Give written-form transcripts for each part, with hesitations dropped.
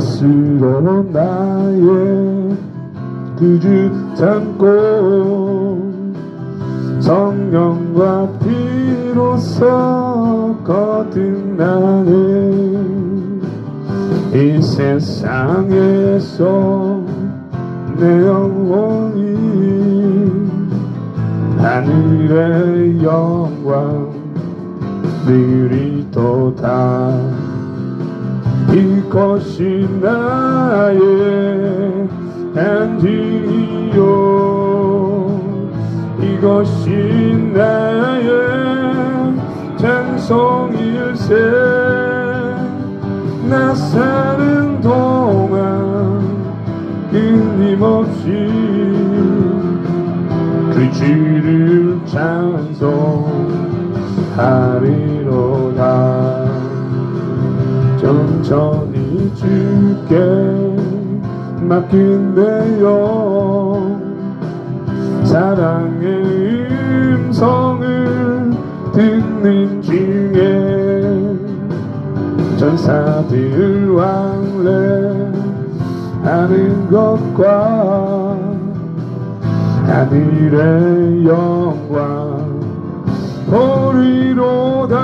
스스로 나의 그 주 참고 성령과 피로써 거듭나는 이 세상에서 내 영혼이 하늘의 영광 누리도다. 이것이 나의 간증이요 이것이 나의 찬송일세. 나 사는 동안 끊임없이 그 주를 찬송하리로다. 천천히 주께 맡긴 내 영 사랑의 음성을 듣는 중에 전사들 왕래하는 것과 하늘의 영광 보리로다.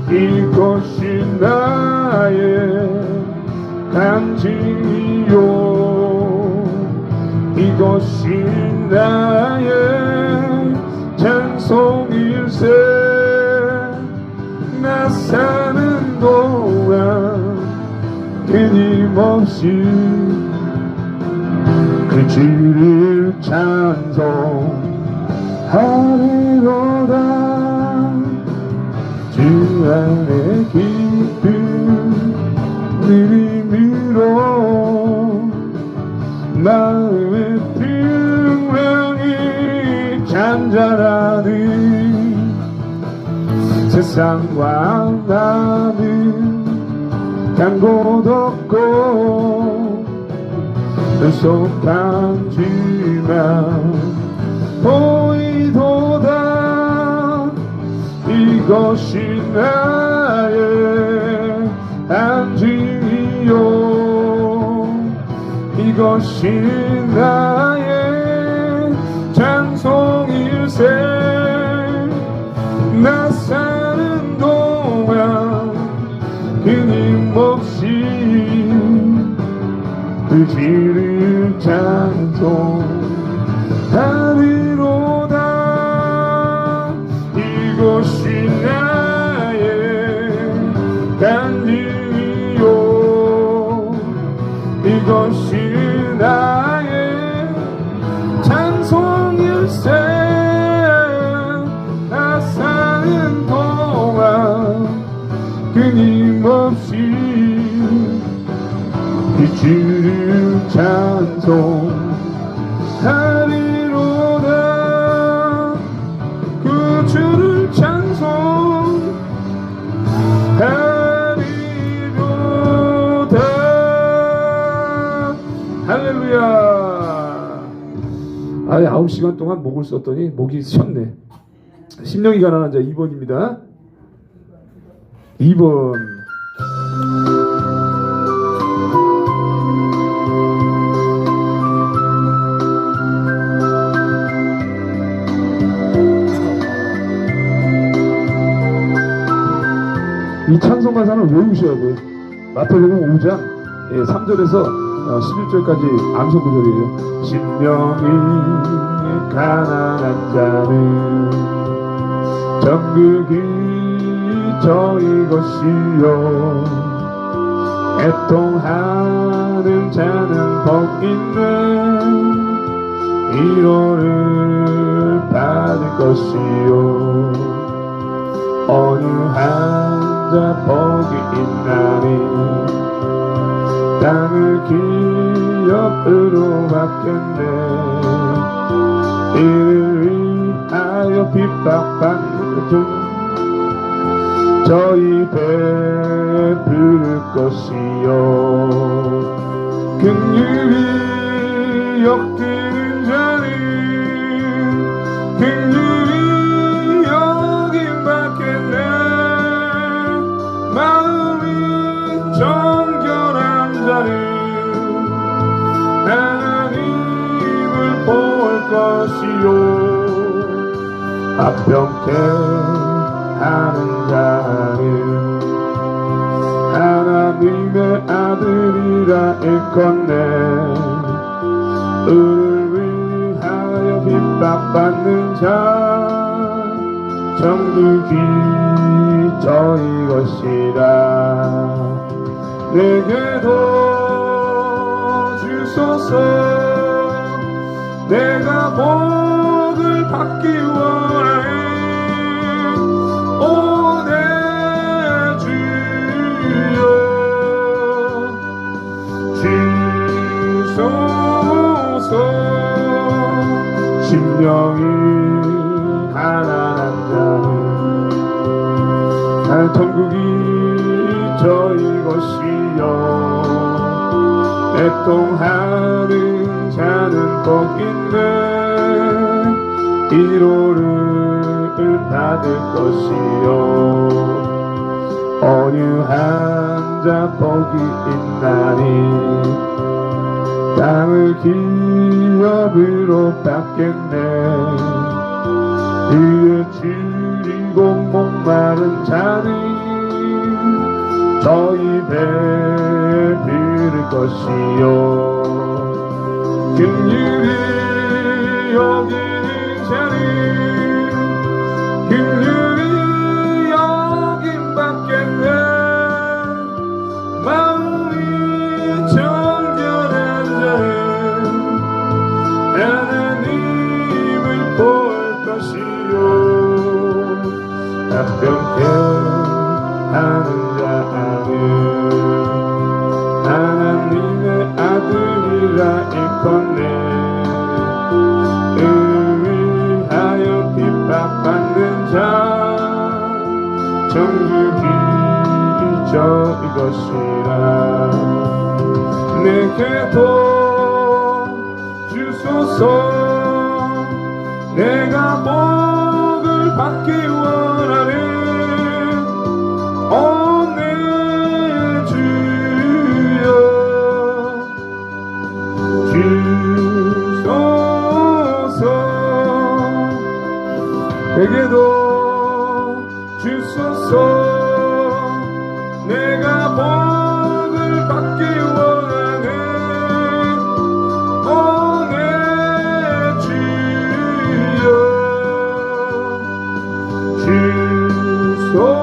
이것이 나의 간증이요 이것이 나의 찬송일세. 나 사는 동안 끊임없이 그 주를 찬송하리로다. 주 안에 기쁜 느림으로 마음의 풍랑이 잔잔하니 세상과 나는 간 곳 없고 속한지만 보이도다. 이것이 나의 안증이요 이것이 나의 찬송일세. 나 사는 동안 끊임없이 그 주를 찬송하리로다. 이것이 나의 간증이요 이것이 나의 찬송일세. 나 사는 동안 끊임없이 그 주를 찬송하리로다. 그 주를 찬송하리로다. 할렐루야. 아예 9시간 동안 목을 썼더니 목이 쉬었네. 심령이 가난한 자 2번입니다 2번. 이 찬송 가사는 외우셔야 돼요. 마태복음 5장 3절에서 11절까지 암송 구절이에요. 심령이 가난한 자는 정극이 저희 것이요 애통하는 자는 복 있는 위로를 받을 것이요 어느 한 자 복이 있나니 땅을 기업으로 받겠네. 이를 위하여 핍박받는 저희 베풀을 것이요 긍휼히 여기는 자는 긍휼히 여김받겠네. 마음이 정결 합병케 하는 자는 하나님의 아들이라 일컫네. 의를 위하여 핍박받는 자 정직히 저희 것이라. 내게도 주소서. 내가 복을 받기 원해. 오 내 주여 주소서. 심령이 가난한 자는 천국이 저희 것이요. 애통하는 자는 복 있네. 위로를 받을 것이요. 온유한 자 복이 있나니 땅을 기업으로 받겠네. 이에 줄이고 목마른 자는 저희 배에 비를 것이요. 긍휼히 여기는 자는 긍휼히 여김 받겠네. 마음이 정결한 자는 하나님을 볼 것이요. 합병케 하는 자는 하나님의 아들이라 일컫네. 의를 위하여 핍박받는 자 정직히 저희 것이라. 내게도 주소서. 내가 복을 받기 원하네. 오 내 주여 주소서. 내게도 주소서. 내가 복을 받기 원하네. 오 내 주여 주소서.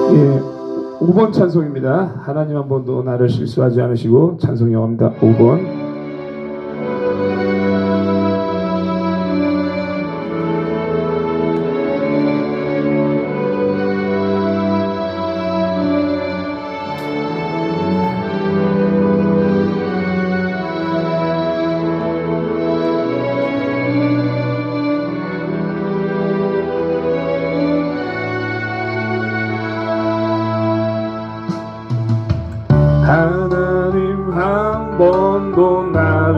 예, 5번 찬송입니다. 하나님 한 번도 나를 실수하지 않으시고 찬송이 옵니다. 5번. 하나님 한 번도 나를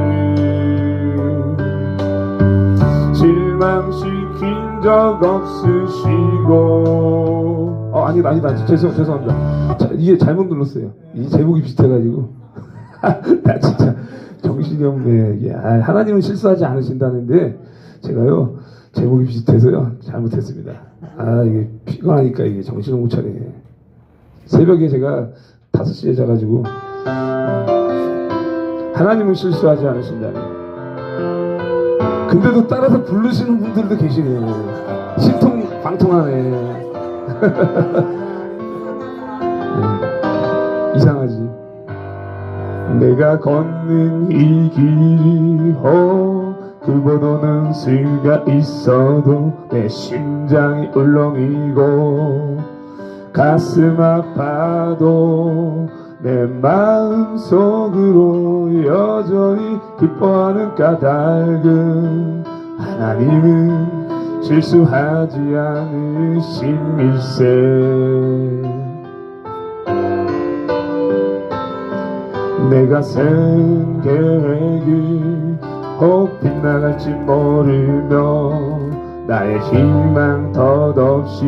실망시킨 적 없으시고. 아니다 죄송합니다. 이게 잘못 눌렀어요. 이 제목이 비슷해가지고 나 진짜 정신이 없네. 이게 하나님은 실수하지 않으신다는데 제가요 제목이 비슷해서요 잘못했습니다. 이게 피곤하니까 이게 정신을 못 차리네. 새벽에 제가 5시에 자가지고 하나님은 실수하지 않으신다니. 근데도 따라서 부르시는 분들도 계시네. 신통방통하네. 네, 이상하지. 내가 걷는 이 길이 굵어도는 수가 있어도 내 심장이 울렁이고 가슴 아파도 내 마음속으로 여전히 기뻐하는 까닭은 하나님은 실수하지 않으심일세. 내가 세운 계획이 혹 빗나갈지 모르며 나의 희망 덧없이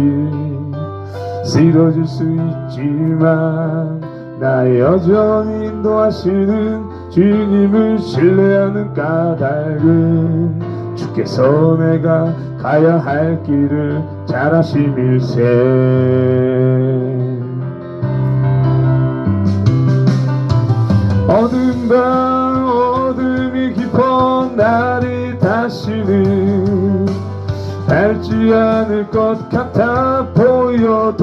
쓰러질 수 있지만 나 여전히 인도하시는 주님을 신뢰하는 까닭은 주께서 내가 가야 할 길을 잘 아심일세. 어두운 밤 어둠이 깊어 나를 다시는 밟지 않을 것 같아 보여도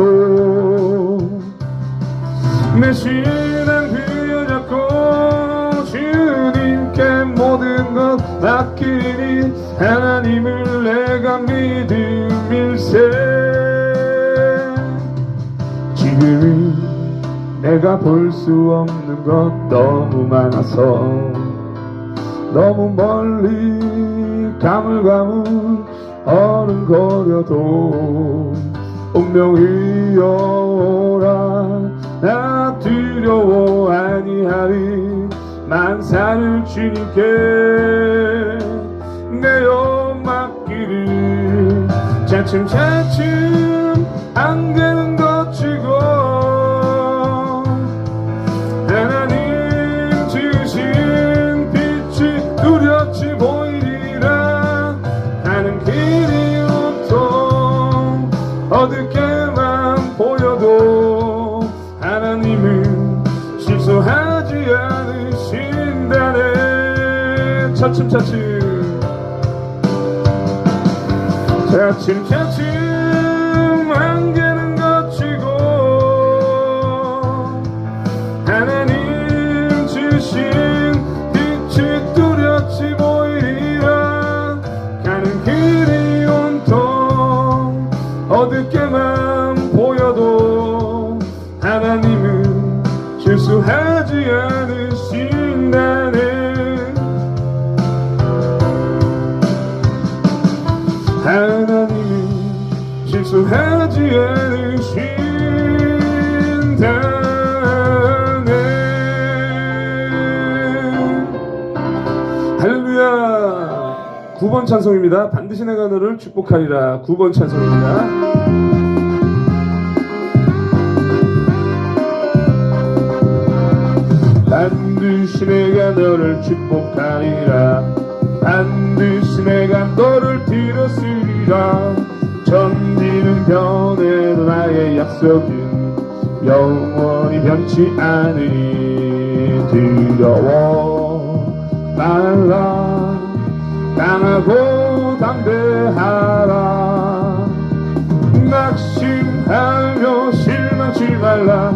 내 신앙 부여잡고 주님께 모든 것 맡기니 하나님을 내가 믿음일세. 지금은 내가 볼 수 없는 것 너무 많아서 너무 멀리 가물가물 어른거려도 운명이 오라 나 두려워 아니하리 만사를 주님께 내어 맡기리. 차츰차츰 안개는 걷히고 하나님 주신 빛이 뚜렷이 보이리라. 가는 길이 온통 어둡게만 보여도 하나님은 실수하지 않으신다네. 차츰차츰 안개는 걷히고 하나님 주신 빛이 뚜렷이 보이리라. 가는 길이 온통 어둡게만 보여도 하나님은 실수하지 않으신다네. 하나님은 실수하지 않으신다네. 할렐루야. 9번 찬송입니다. 반드시 내가 너를 축복하리라. 9번 찬송입니다. 반드시 내가 너를 축복하리라. 반드시 내가 너를 들었으리라. 천지는 변해도 나의 약속은 영원히 변치 않으니 두려워 말라. 강하고 담대하라. 낙심하며 실망치 말라.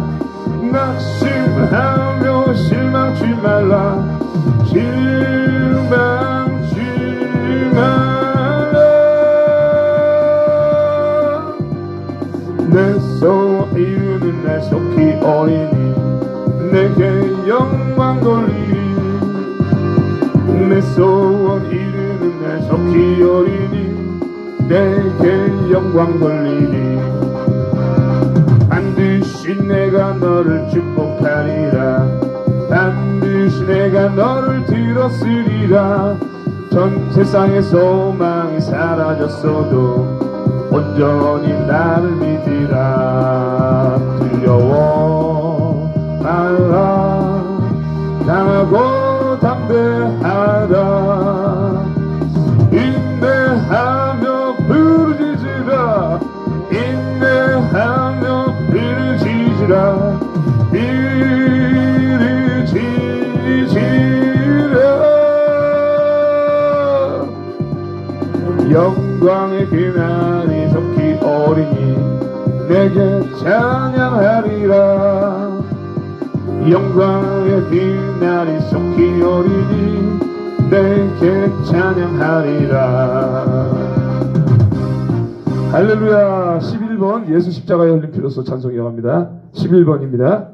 낙심하며 실망치 말라. 실망치 말라. 내 소원 이루는 날 속히 어리니 내게 영광 돌리리. 내 소원 이루는 날 속히 어리니 내게 영광 돌리리. 반드시 내가 너를 축복하리라. 반드시 내가 너를 들었으리라. 전 세상의 소망이 사라졌어도 온전히 나를 믿으라. 두려워 말라. 강하고 담대하라. 인내하며 부르짖으라. 인내하며 부르짖으라. 영광의 그날이 속히 오리니 내게 찬양하리라. 영광의 그날이 속히 오리니 내게 찬양하리라. 할렐루야. 11번 예수 십자가에 흘린 피로써 찬송 이어갑니다. 11번입니다.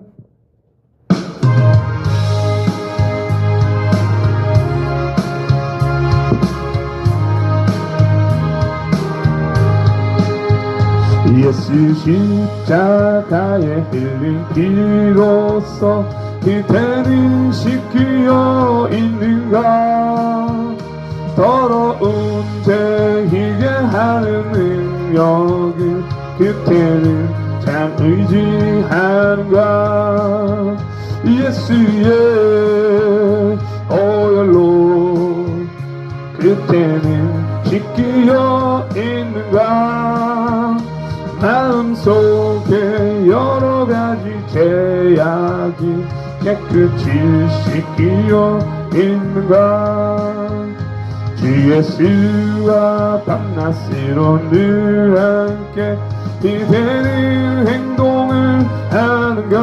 예수 십자가에 흘린 피로써 그대는 씻기어 있는가. 더러운 죄 희게 하는 능력을 그대는 항상 의지하는가. 예수의 오열로 그때는 씻기어 있는가. 마음속에 여러 가지 죄악이 깨끗이 씻기어 있는가. 주 예수와 밤낮으로 늘 함께 기대는 행동을 하는가.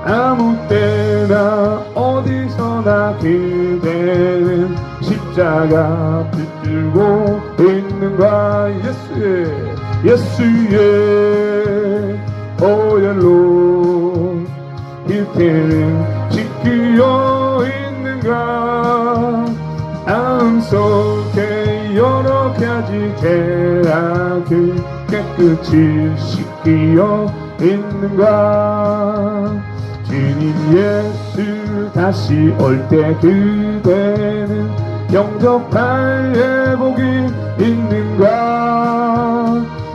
아무 때나 어디서나 그대는 십자가 붙들고 있는가. 예수의 보혈로 그대는 지키어 있는가. 마음속에 여러 가지 죄악을 깨끗이 씻기어 있는가. 주님 예수 다시 올 때 그대는 영접할 예복이 있는가.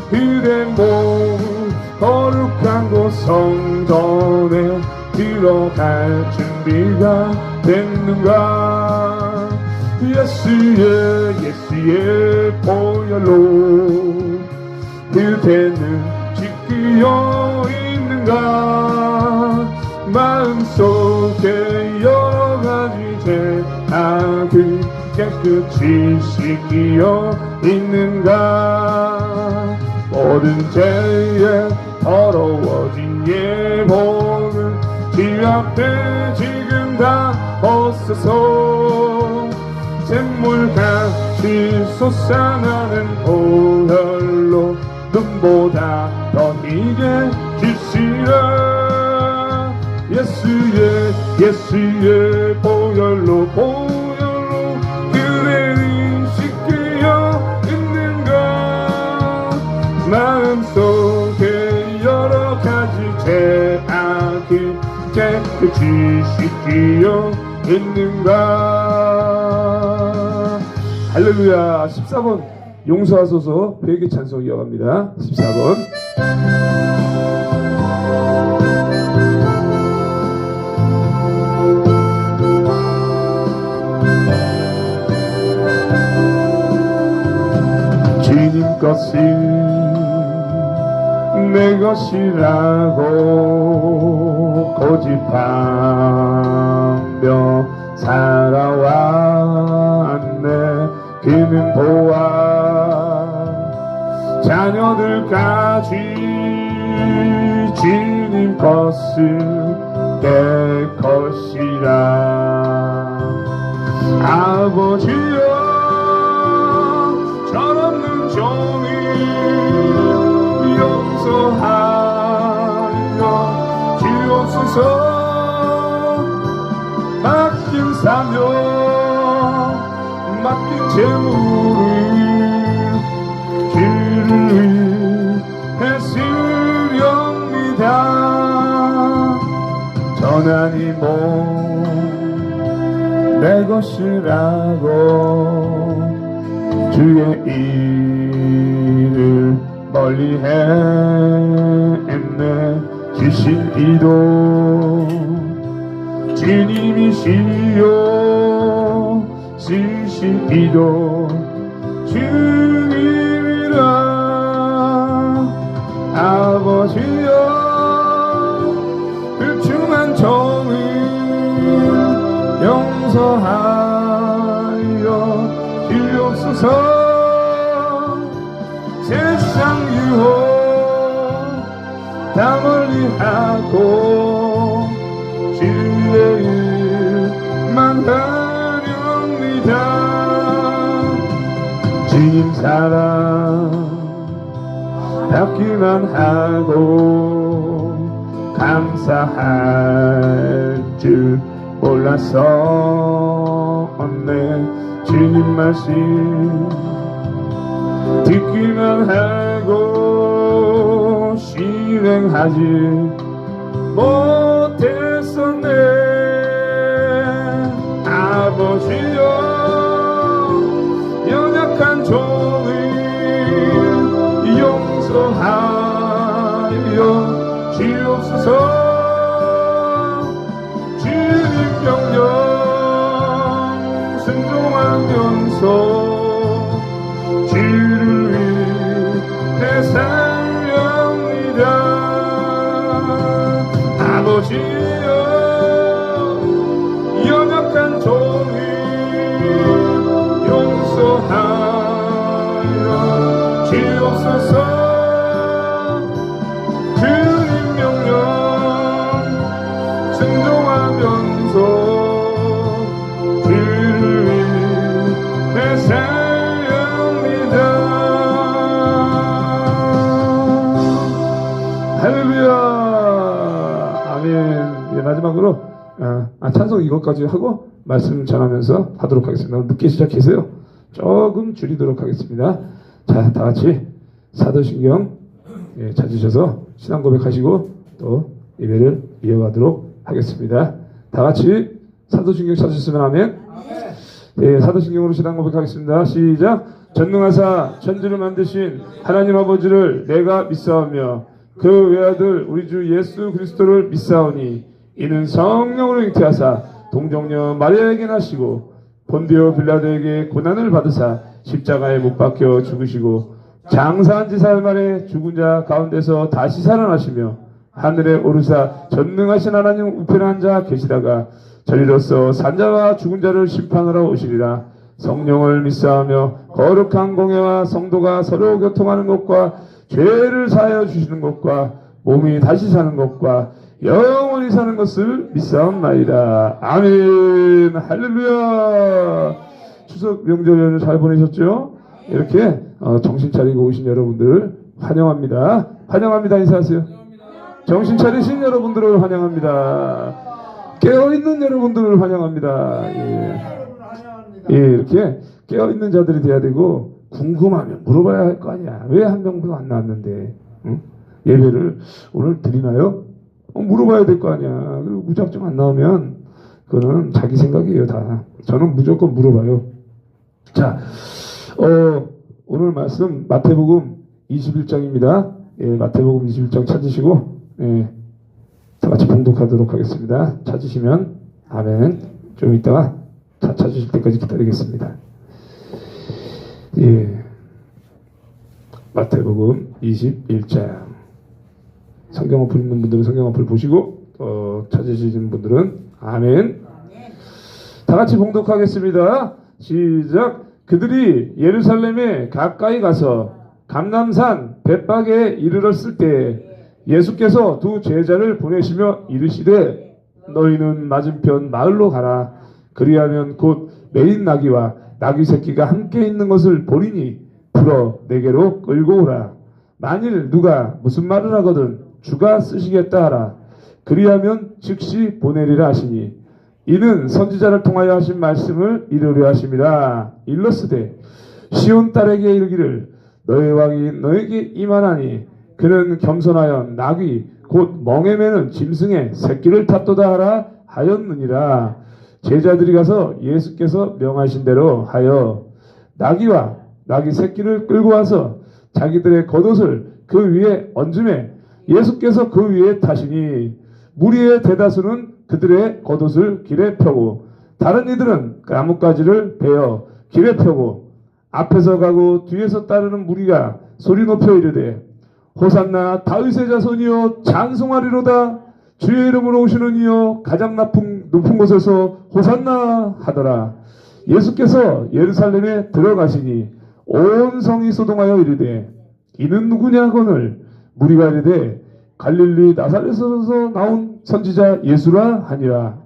그대 몸 거룩한 곳 성전에 들어갈 준비가 됐는가. 예수의 보혈로 그대는 지키어 있는가. 마음속에 여러 가지 죄악을 깨끗이 씻기어 있는가. 모든 죄에 더러워진 예복을 주 앞에 지금 다 벗어서 샘물같이 솟아나는 보혈로 눈보다 더 희게 주시라. 예수의 보혈로 그대는 씻기어 있는가. 마음속에 여러 가지 죄악을 깨끗이 씻기어 있는가. 할렐루야. 14번 용서하소서 회개 찬송 이어갑니다. 14번. 주님 것이 내 것이라고 고집하며 살아왔네. 그는 보아 자녀들까지 주님 것을 내 것이라. 아버지여 철없는 종이 용서하여 주옵소서. 맡긴 사명 맡긴 재물을 주를 위해 쓰렵니다. 전하니 뭐 내 것이라고 주의 일을 멀리 했네. 주신 이도 주님이시요 쓰신 이도 주님이라. 아버지여 불충한 정을 용서하여 주옵소서. 세상 유혹 다 멀리하고 주의 일만 하렵니다. 주님 사랑 닿기만 하고 감사할 줄 몰랐었네. 주님 말씀 듣기만 하고 실행하지 못했었네. 아버지여 연약한 종을 용서하여 아버지여 연약한 종이 용서하여 주옵소서. 주님 명령 순종하면서 주를 위해 살렵니다. 할렐루야. 아멘. 예, 마지막으로 찬송 이것까지 하고 말씀 전하면서 하도록 하겠습니다. 늦게 시작해서요 조금 줄이도록 하겠습니다. 자, 다 같이 사도신경 찾으셔서 신앙 고백하시고 또 예배를 이어가도록 하겠습니다. 다 같이 사도신경 찾으시면 하면 사도신경으로 신앙 고백하겠습니다. 시작. 전능하사 천지를 만드신 하나님 아버지를 내가 믿사오며 그 외아들 우리 주 예수 그리스도를 믿사오니 이는 성령으로 잉태하사 동정녀 마리아에게 나시고 본디오 빌라도에게 고난을 받으사 십자가에 못 박혀 죽으시고 장사한 지 사흘 만에 죽은 자 가운데서 다시 살아나시며 하늘에 오르사 전능하신 하나님 우편에 앉아 계시다가 저리로서 산자와 죽은 자를 심판하러 오시리라. 성령을 믿사하며 거룩한 공예와 성도가 서로 교통하는 것과 죄를 사하여 주시는 것과 몸이 다시 사는 것과 영원히 사는 것을 믿사옵나이다. 아멘. 할렐루야. 추석 명절 연휴 잘 보내셨죠? 이렇게 정신 차리고 오신 여러분들을 환영합니다. 환영합니다. 인사하세요. 정신 차리신 여러분들을 환영합니다. 깨어있는 여러분들을 환영합니다. 예, 이렇게 깨어있는 자들이 돼야 되고 궁금하면 물어봐야 할 거 아니야. 왜 한 명도 안 나왔는데 응? 예배를 오늘 드리나요? 물어봐야 될 거 아니야. 그리고 무작정 안 나오면 그거는 자기 생각이에요. 다. 저는 무조건 물어봐요. 자, 오늘 말씀 마태복음 21장입니다. 예, 마태복음 21장 찾으시고 다 같이 봉독하도록 하겠습니다. 찾으시면 아멘. 좀 이따가 찾으실 때까지 기다리겠습니다. 예, 마태복음 21장. 성경 어플 있는 분들은 성경 어플 보시고 찾으시는 분들은 아멘. 다 같이 봉독하겠습니다. 시작. 그들이 예루살렘에 가까이 가서 감람산 벳박에 이르렀을 때 예수께서 두 제자를 보내시며 이르시되 너희는 맞은편 마을로 가라. 그리하면 곧 매인 나귀와 나귀 새끼가 함께 있는 것을 보리니 풀어 내게로 끌고 오라. 만일 누가 무슨 말을 하거든 주가 쓰시겠다 하라. 그리하면 즉시 보내리라 하시니 이는 선지자를 통하여 하신 말씀을 이루려 하심이라. 일러스되 시온 딸에게 이르기를 너희 왕이 너에게 임하나니 그는 겸손하여 나귀 곧 멍에 매는 짐승의 새끼를 탔도다 하라 하였느니라. 제자들이 가서 예수께서 명하신 대로 하여 나귀와 나귀 새끼를 끌고 와서 자기들의 겉옷을 그 위에 얹음에 예수께서 그 위에 타시니 무리의 대다수는 그들의 겉옷을 길에 펴고 다른 이들은 나뭇가지를 베어 길에 펴고 앞에서 가고 뒤에서 따르는 무리가 소리 높여 이르되 호산나 다윗의 자손이여 찬송하리로다. 주의 이름으로 오시는 이여 가장 높은 곳에서 호산나 하더라. 예수께서 예루살렘에 들어가시니 온 성이 소동하여 이르되 이는 누구냐거늘 무리가 이르되 갈릴리 나사렛에서 나온 선지자 예수라 하니라.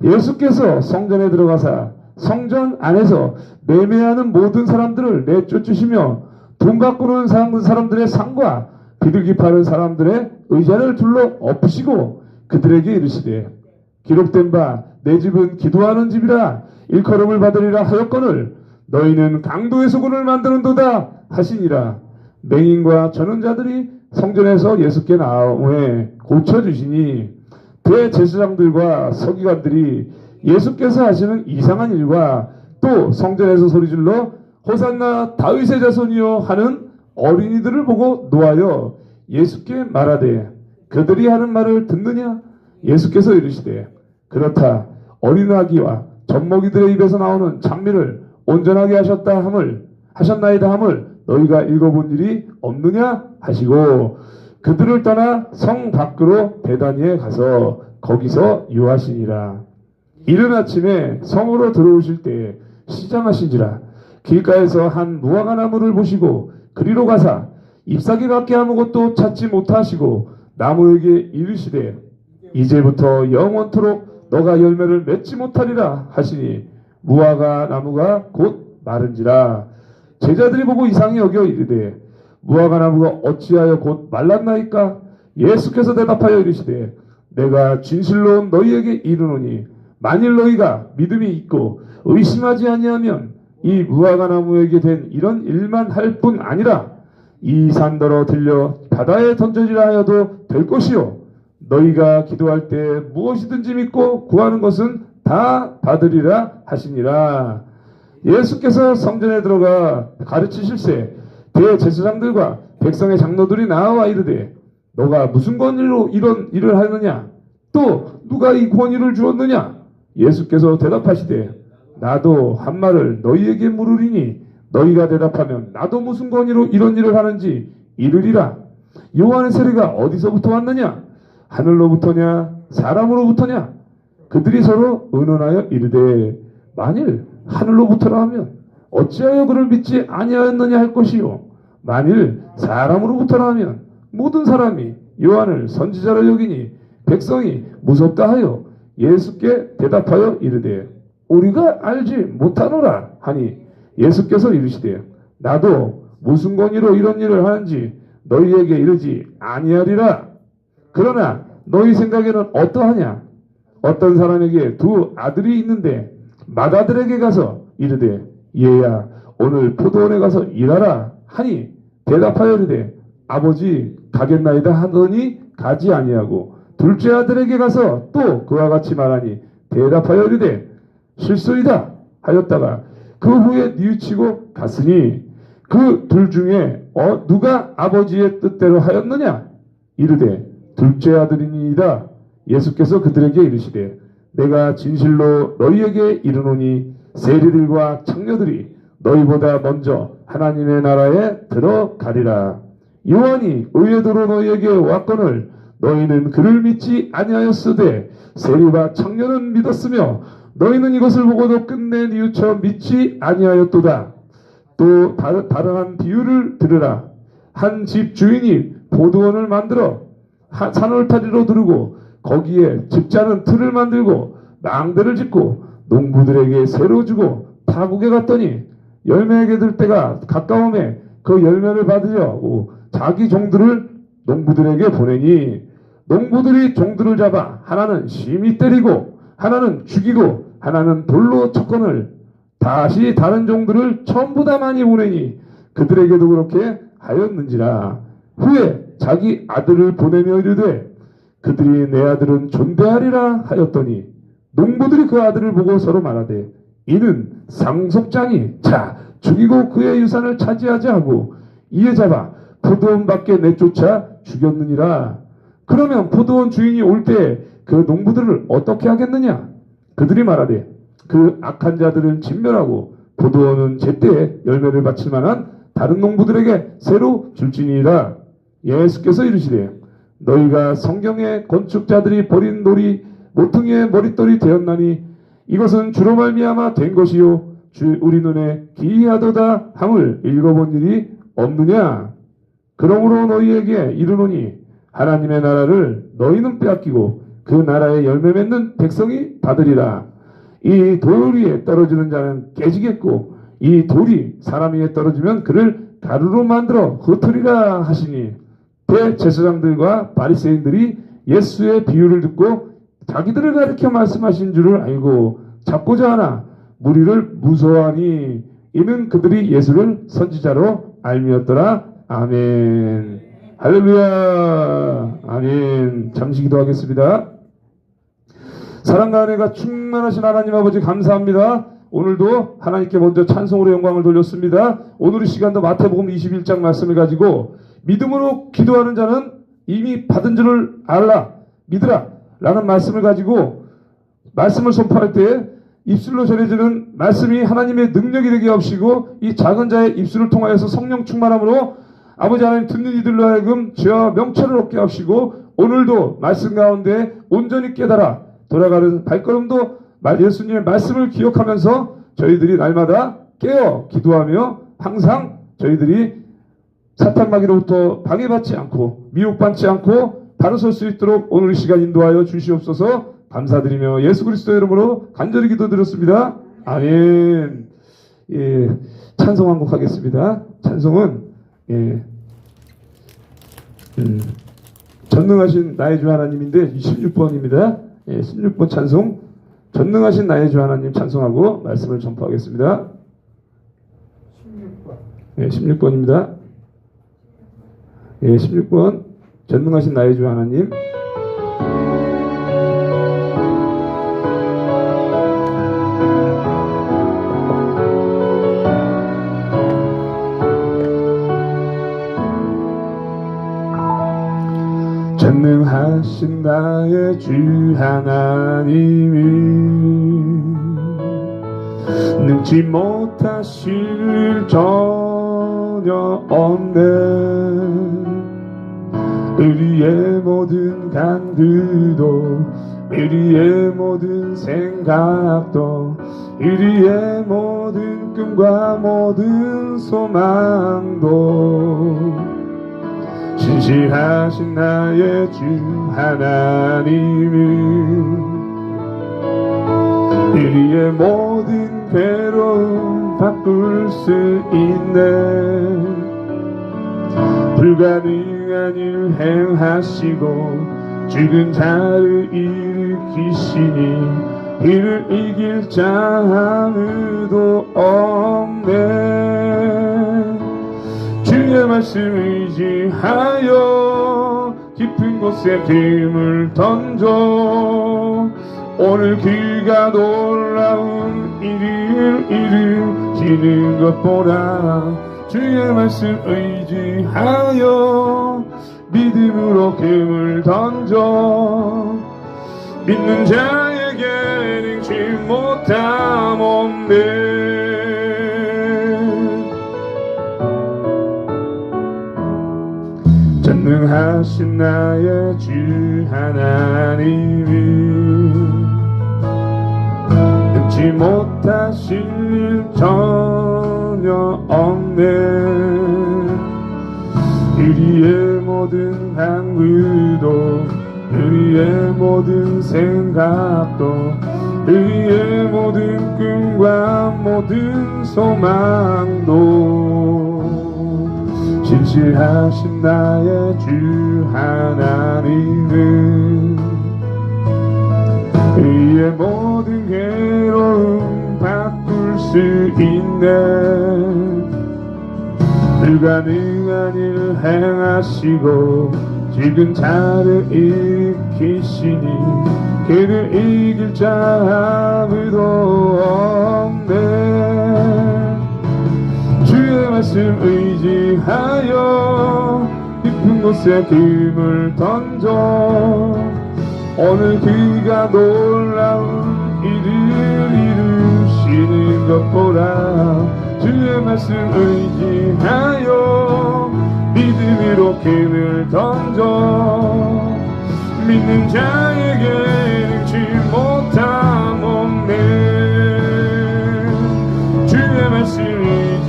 예수께서 성전에 들어가사 성전 안에서 매매하는 모든 사람들을 내쫓으시며 돈 갖고는 사람들의 상과 비둘기 파는 사람들의 의자를 둘러 엎으시고 그들에게 이르시되 기록된 바 내 집은 기도하는 집이라 일컬음을 받으리라 하였거늘 너희는 강도의 소군을 만드는도다 하시니라. 맹인과 전원 자들이 성전에서 예수께 나오매 고쳐주시니 대제사장들과 서기관들이 예수께서 하시는 이상한 일과 또 성전에서 소리질러 호산나 다윗의 자손이여 하는 어린이들을 보고 노하여 예수께 말하되 그들이 하는 말을 듣느냐? 예수께서 이르시되 그렇다. 어린 아기와 젖먹이들의 입에서 나오는 장미를 온전하게 하셨나이다 함을 너희가 읽어본 일이 없느냐 하시고 그들을 떠나 성 밖으로 베다니에 가서 거기서 유하시니라. 이른 아침에 성으로 들어오실 때에 시장하신지라. 길가에서 한 무화과 나무를 보시고 그리로 가사 잎사귀밖에 아무것도 찾지 못하시고 나무에게 이르시되 이제부터 영원토록 너가 열매를 맺지 못하리라 하시니 무화과 나무가 곧 마른지라. 제자들이 보고 이상히 여겨 이르되 무화과 나무가 어찌하여 곧 말랐나이까? 예수께서 대답하여 이르시되 내가 진실로 너희에게 이르노니 만일 너희가 믿음이 있고 의심하지 아니하면 이 무화과 나무에게 된 이런 일만 할 뿐 아니라 이 산더러 들려 바다에 던져지라 하여도 될 것이요 너희가 기도할 때 무엇이든지 믿고 구하는 것은 다 받으리라 하시니라. 예수께서 성전에 들어가 가르치실세 대제사장들과 백성의 장로들이 나와 이르되 너가 무슨 권위로 이런 일을 하느냐? 또 누가 이 권위를 주었느냐? 예수께서 대답하시되 나도 한 말을 너희에게 물으리니 너희가 대답하면 나도 무슨 권위로 이런 일을 하는지 이르리라. 요한의 세례가 어디서부터 왔느냐? 하늘로부터냐? 사람으로부터냐? 그들이 서로 의논하여 이르되 만일 하늘로부터라 하면 어찌하여 그를 믿지 아니하였느냐 할 것이요 만일 사람으로부터라 하면 모든 사람이 요한을 선지자로 여기니 백성이 무섭다 하여 예수께 대답하여 이르되 우리가 알지 못하노라 하니 예수께서 이르시되 나도 무슨 권위로 이런 일을 하는지 너희에게 이르지 아니하리라. 그러나 너희 생각에는 어떠하냐? 어떤 사람에게 두 아들이 있는데 맏아들에게 가서 이르되 얘야 오늘 포도원에 가서 일하라 하니 대답하여 이르되 아버지 가겠나이다 하더니 가지 아니하고 둘째 아들에게 가서 또 그와 같이 말하니 대답하여 이르되 실소이다 하였다가 그 후에 뉘우치고 갔으니 그 둘 중에 누가 아버지의 뜻대로 하였느냐? 이르되 둘째 아들이니이다. 예수께서 그들에게 이르시되 내가 진실로 너희에게 이르노니 세리들과 창녀들이 너희보다 먼저 하나님의 나라에 들어가리라. 요한이 의외도로 너희에게 왔거늘 너희는 그를 믿지 아니하였으되 세리와 창녀는 믿었으며 너희는 이것을 보고도 끝내 뉘우쳐 믿지 아니하였도다. 또 다른 한 비유를 들으라. 한 집 주인이 포도원을 만들어 산울타리로 두르고 거기에 집자는 틀을 만들고 망대를 짓고 농부들에게 새로 주고 타국에 갔더니 열매에게 들 때가 가까움에 그 열매를 받으려고 자기 종들을 농부들에게 보내니 농부들이 종들을 잡아 하나는 심히 때리고 하나는 죽이고 하나는 돌로 쳤거늘 다시 다른 종들을 전부 다 많이 보내니 그들에게도 그렇게 하였는지라. 후에 자기 아들을 보내며 이르되 그들이 내 아들은 존대하리라 하였더니 농부들이 그 아들을 보고 서로 말하되 이는 상속자니 자 죽이고 그의 유산을 차지하자 하고 이에 잡아 포도원 밖에 내쫓아 죽였느니라. 그러면 포도원 주인이 올 때 그 농부들을 어떻게 하겠느냐? 그들이 말하되 그 악한 자들은 진멸하고 포도원은 제때에 열매를 바칠 만한 다른 농부들에게 새로 줄지니라. 예수께서 이르시되 너희가 성경에 건축자들이 버린 돌이 모퉁이의 머릿돌이 되었나니 이것은 주로 말미암아 된 것이요 주 우리 눈에 기이하도다 함을 읽어본 일이 없느냐. 그러므로 너희에게 이르노니 하나님의 나라를 너희는 빼앗기고 그 나라의 열매 맺는 백성이 받으리라. 이 돌 위에 떨어지는 자는 깨지겠고 이 돌이 사람 위에 떨어지면 그를 가루로 만들어 흩으리라 하시니 대제사장들과 바리새인들이 예수의 비유를 듣고 자기들을 가리켜 말씀하신 줄을 알고 잡고자 하나 무리를 무서워하니 이는 그들이 예수를 선지자로 알미었더라. 아멘. 할렐루야. 아멘. 잠시 기도하겠습니다. 사랑과 은혜가 충만하신 하나님 아버지 감사합니다. 오늘도 하나님께 먼저 찬송으로 영광을 돌렸습니다. 오늘 이 시간도 마태복음 21장 말씀을 가지고 믿음으로 기도하는 자는 이미 받은 줄을 알라 믿으라 라는 말씀을 가지고 말씀을 선포할 때 입술로 전해지는 말씀이 하나님의 능력이 되게 하시고 이 작은 자의 입술을 통하여서 성령 충만함으로 아버지 하나님 듣는 이들로 하여금 죄와 명철을 얻게 하시고 오늘도 말씀 가운데 온전히 깨달아 돌아가는 발걸음도 예수님의 말씀을 기억하면서 저희들이 날마다 깨어 기도하며 항상 저희들이 사탄마귀로부터 방해받지 않고 미혹받지 않고 바로 설 수 있도록 오늘 이 시간 인도하여 주시옵소서. 감사드리며 예수 그리스도의 이름으로 간절히 기도드렸습니다. 아멘. 예, 찬송 한 곡 하겠습니다. 찬송은 전능하신 나의 주 하나님인데 16번입니다. 예, 16번 찬송 전능하신 나의 주 하나님 찬송하고 말씀을 전파하겠습니다. 16번. 예, 16번입니다. 예, 16번 전능하신 나의 주 하나님. 전능하신 나의 주 하나님이 능치 못하실 전혀 없네. 우리의 모든 간들도 우리의 모든 생각도 우리의 모든 꿈과 모든 소망도 신실하신 나의 주 하나님은 우리의 모든 괴로움 바꿀 수 있네. 불가능한 일 행하시고 죽은 자를 일으키시니 이를 이길 자 아무도 없네. 주의 말씀 의지하여 깊은 곳에 힘을 던져 오늘 그가 놀라운 일을 이루시는 것 보라. 주의 말씀 의지하여 믿음으로 금을 던져 믿는 자에게 능치 못함 없네. 전능하신 나의 주 하나님이 능치 못하실 일 전혀 없네. 우리의 모든 강구도 우리의 모든 생각도 우리의 모든 꿈과 모든 소망도 진실하신 나의 주 하나님은 우리의 모든 괴로움 바꿀 수 있네. 불가능한 일 행하시고 죽은 자를 일으키시니 그를 이길 자 아무도 없네. 주의 말씀 의지하여 깊은 곳에 금을 던져 오늘 그가 놀라운 일을 이루시는 것 보라. 주의 말씀 의지하여 믿음으로 금을 던져 믿는 자에게 능치 못함 없네. 주의 말씀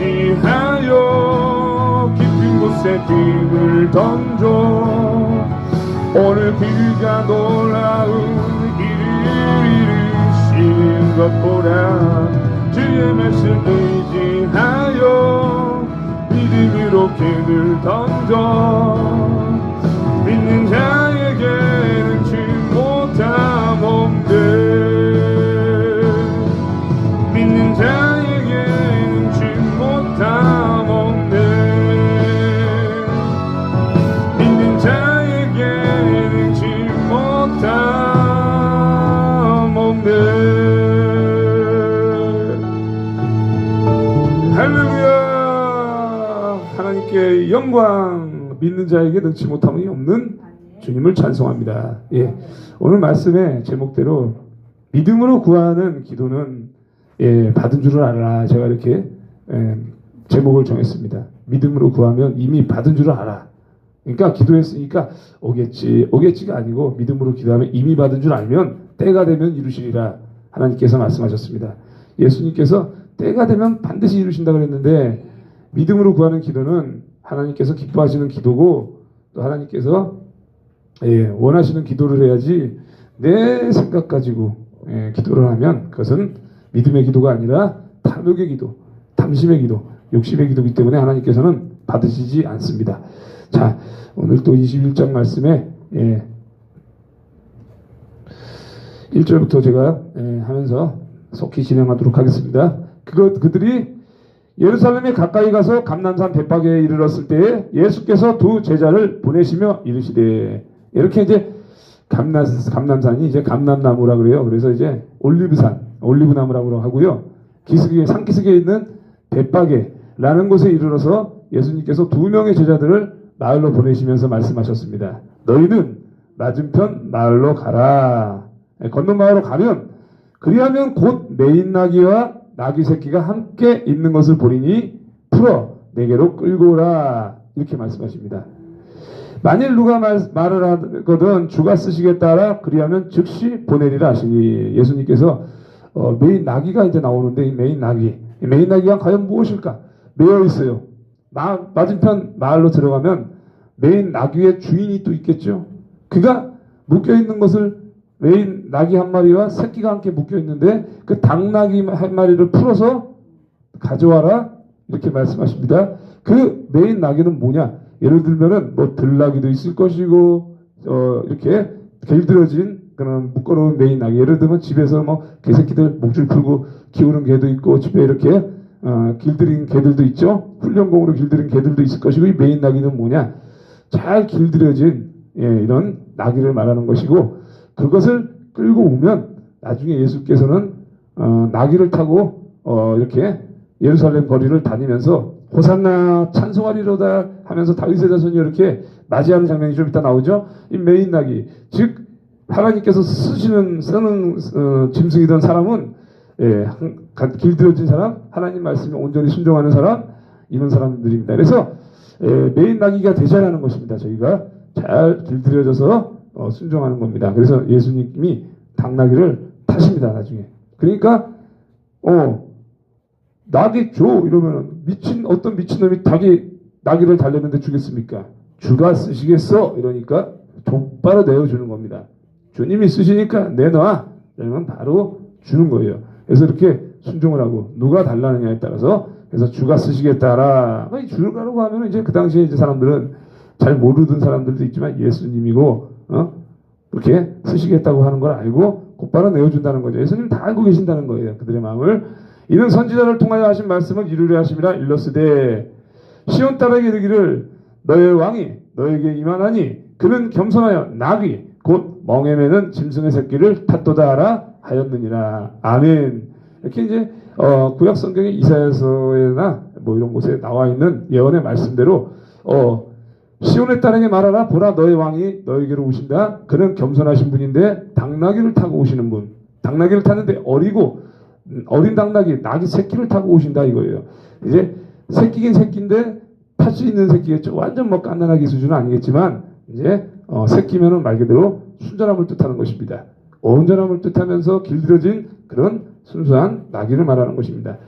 의지하여 깊은 곳에 금을 던져 오늘 그가 놀라운 일을 이루시는 것 보라. 주의 말씀 의지하여 믿음으로 금을 던져 믿는 자에게 능치 못함 없네. 믿는 자에게 능치 못함 없네. 믿는 자에게 능치 못함 없네. 할렐루야. 하나님께 영광. 믿는 자에게 능치 못함이 없는 주님을 찬송합니다. 예, 오늘 말씀의 제목대로 믿음으로 구하는 기도는 받은 줄을 알아. 제가 이렇게 제목을 정했습니다. 믿음으로 구하면 이미 받은 줄 알아. 그러니까 기도했으니까 오겠지가 아니고 믿음으로 기도하면 이미 받은 줄 알면 때가 되면 이루시리라 하나님께서 말씀하셨습니다. 예수님께서 때가 되면 반드시 이루신다 그랬는데 믿음으로 구하는 기도는 하나님께서 기뻐하시는 기도고 또 하나님께서 원하시는 기도를 해야지 내 생각 가지고 기도를 하면 그것은 믿음의 기도가 아니라 탐욕의 기도, 탐심의 기도, 욕심의 기도이기 때문에 하나님께서는 받으시지 않습니다. 자, 오늘 또 21장 말씀에 1절부터 제가 하면서 속히 진행하도록 하겠습니다. 그들이 예루살렘에 가까이 가서 감람산 벳박에 이르렀을 때에 예수께서 두 제자를 보내시며 이르시되, 이렇게 이제 감람산이 이제 감람나무라 그래요. 그래서 이제 올리브나무라고 하고요. 산기슭에 있는 벳박에라는 곳에 이르러서 예수님께서 두 명의 제자들을 마을로 보내시면서 말씀하셨습니다. 너희는 맞은편 마을로 가라. 건넌 마을로 가면 그리하면 곧 매인 나귀와 나귀 새끼가 함께 있는 것을 보리니 풀어 내게로 끌고 오라. 이렇게 말씀하십니다. 만일 누가 말을 하거든 주가 쓰시겠다 하라. 그리하면 즉시 보내리라 하시니, 예수님께서 매인 나귀가 이제 나오는데 이 매인 나귀가 과연 무엇일까? 매여 있어요. 맞은편 마을로 들어가면 매인 나귀의 주인이 또 있겠죠. 그가 묶여 있는 것을 매인 나귀 한 마리와 새끼가 함께 묶여 있는데 그 닭나귀 한 마리를 풀어서 가져와라. 이렇게 말씀하십니다. 그 매인 나귀는 뭐냐? 예를 들면은 뭐 들나귀도 있을 것이고 이렇게 길들여진 그런 묶어놓은 매인 나귀. 예를 들면 집에서 뭐 개새끼들 목줄 풀고 키우는 개도 있고 집에 이렇게 길들인 개들도 있죠. 훈련공으로 길들인 개들도 있을 것이고, 이 매인 나귀는 뭐냐? 잘 길들여진 이런 나귀를 말하는 것이고, 그것을 끌고 오면 나중에 예수께서는 나귀를 타고 이렇게 예루살렘 거리를 다니면서 호산나 찬송하리로다 하면서 다윗의 자손이 이렇게 맞이하는 장면이 좀 이따 나오죠. 이 매인 나귀, 즉 하나님께서 쓰는 짐승이던 사람은 길들여진 사람, 하나님 말씀에 온전히 순종하는 사람, 이런 사람들입니다. 그래서 매인 나귀가 되자라는 것입니다. 저희가 잘 길들여져서 순종하는 겁니다. 그래서 예수님이 닭나귀를 타십니다. 나중에. 그러니까 나귀 줘 이러면 어떤 미친놈이 나귀를 달랬는데 주겠습니까? 주가 쓰시겠어 이러니까 곧바로 내어주는 겁니다. 주님이 쓰시니까 내놔 이러면 바로 주는 거예요. 그래서 이렇게 순종을 하고, 누가 달라느냐에 따라서, 그래서 주가 쓰시겠다라. 주라고 하면 이제 그 당시에 이제 사람들은 잘 모르던 사람들도 있지만 예수님이고 그렇게 쓰시겠다고 하는 걸 알고 곧바로 내어준다는 거죠. 예수님 다 알고 계신다는 거예요. 그들의 마음을. 이는 선지자를 통하여 하신 말씀을 이루려 하심이라. 일렀으되 시온 딸에게 이르기를 너의 왕이 너에게 임하나니 그는 겸손하여 나귀 곧 멍에 매는 짐승의 새끼를 탔도다 하라 하였느니라. 아멘. 이렇게 이제 구약 성경의 이사야서나 뭐 이런 곳에 나와 있는 예언의 말씀대로 시온의 딸에게 말하라. 보라 너의 왕이 너에게로 오신다. 그는 겸손하신 분인데 닭나귀를 타고 오시는 분. 닭나귀를 타는데 어린 닭나귀, 나귀 새끼를 타고 오신다 이거예요. 이제 새끼긴 새끼인데 탈 수 있는 새끼겠죠. 완전 뭐 갓난아기 수준은 아니겠지만 이제 새끼면은 말 그대로 순전함을 뜻하는 것입니다. 온전함을 뜻하면서 길들여진 그런 순수한 나귀를 말하는 것입니다.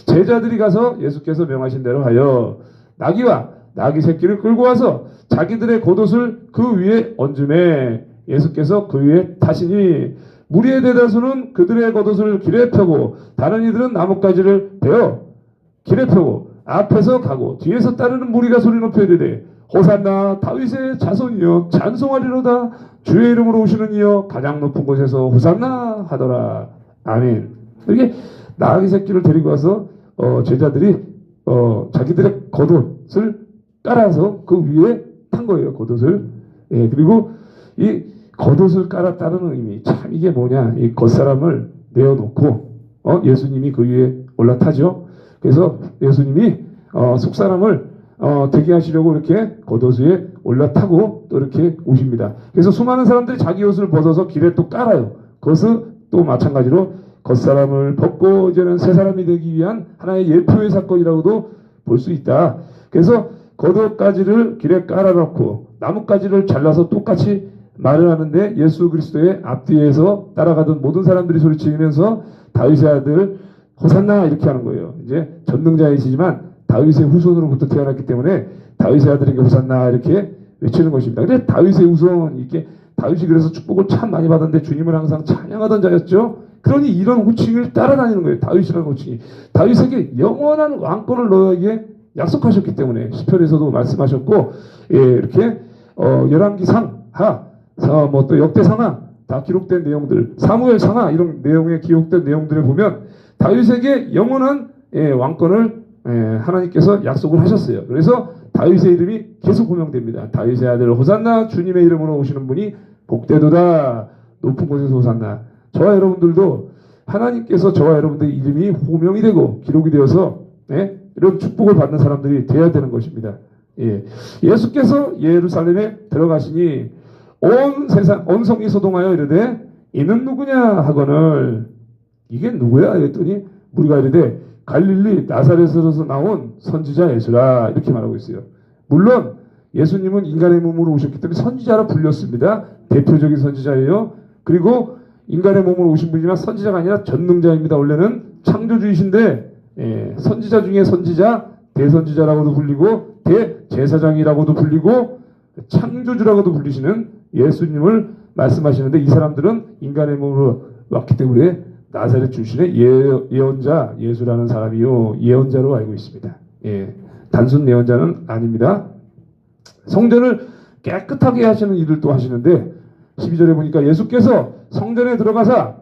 제자들이 가서 예수께서 명하신 대로 하여 나귀와 나귀 새끼를 끌고 와서 자기들의 겉옷을 그 위에 얹음에 예수께서 그 위에 타시니 무리의 대다수는 그들의 겉옷을 길에 펴고 다른 이들은 나뭇가지를 베어 길에 펴고 앞에서 가고 뒤에서 따르는 무리가 소리 높여 이르되 호산나 다윗의 자손이여 찬송하리로다. 주의 이름으로 오시는 이여 가장 높은 곳에서 호산나 하더라. 아멘. 이렇게 나귀 새끼를 데리고 와서 제자들이 자기들의 겉옷을 깔아서 그 위에 탄 거예요. 겉옷을. 그리고 이 겉옷을 깔았다는 의미, 참 이게 뭐냐, 이 겉사람을 내어놓고 예수님이 그 위에 올라타죠. 그래서 예수님이 속사람을 대기하시려고 이렇게 겉옷 위에 올라타고 또 이렇게 오십니다. 그래서 수많은 사람들이 자기 옷을 벗어서 길에 또 깔아요. 그것은 또 마찬가지로 겉사람을 벗고 이제는 새 사람이 되기 위한 하나의 예표의 사건이라고도 볼 수 있다. 그래서 겉옷가지를 길에 깔아놓고 나뭇가지를 잘라서 똑같이 말을 하는데 예수 그리스도의 앞뒤에서 따라가던 모든 사람들이 소리치면서 다윗의 아들 호산나 이렇게 하는 거예요. 이제 전능자이시지만 다윗의 후손으로부터 태어났기 때문에 다윗의 아들에게 호산나 이렇게 외치는 것입니다. 근데 다윗의 후손 이렇게 다윗이 그래서 축복을 참 많이 받았는데 주님을 항상 찬양하던 자였죠. 그러니 이런 호칭을 따라다니는 거예요. 다윗이라는 호칭이. 다윗에게 영원한 왕권을 너에게 약속하셨기 때문에 시편에서도 말씀하셨고, 예, 이렇게 열왕기상 뭐 또 역대상하 다 기록된 내용들, 사무엘상하 이런 내용에 기록된 내용들을 보면 다윗에게 영원한 왕권을 하나님께서 약속을 하셨어요. 그래서 다윗의 이름이 계속 호명됩니다. 다윗의 아들 호산나, 주님의 이름으로 오시는 분이 복되도다, 높은 곳에서 호산나. 저와 여러분들도 하나님께서 저와 여러분들의 이름이 호명이 되고 기록이 되어서 이런 축복을 받는 사람들이 되어야 되는 것입니다. 예. 예수께서 예루살렘에 들어가시니 온 세상 온 성이 소동하여 이르되 이는 누구냐 하거늘 이게 누구야 했더니 우리가 이르되 갈릴리 나사렛에서 나온 선지자 예수라 이렇게 말하고 있어요. 물론 예수님은 인간의 몸으로 오셨기 때문에 선지자라 불렸습니다. 대표적인 선지자예요. 그리고 인간의 몸으로 오신 분이지만 선지자가 아니라 전능자입니다. 원래는 창조주이신데 선지자 중에 선지자, 대선지자라고도 불리고 대제사장이라고도 불리고 창조주라고도 불리시는 예수님을 말씀하시는데 이 사람들은 인간의 몸으로 왔기 때문에 나사렛 출신의 예언자 예수라는 사람이요 예언자로 알고 있습니다. 예, 단순 예언자는 아닙니다. 성전을 깨끗하게 하시는 일을 또 하시는데 12절에 보니까 예수께서 성전에 들어가사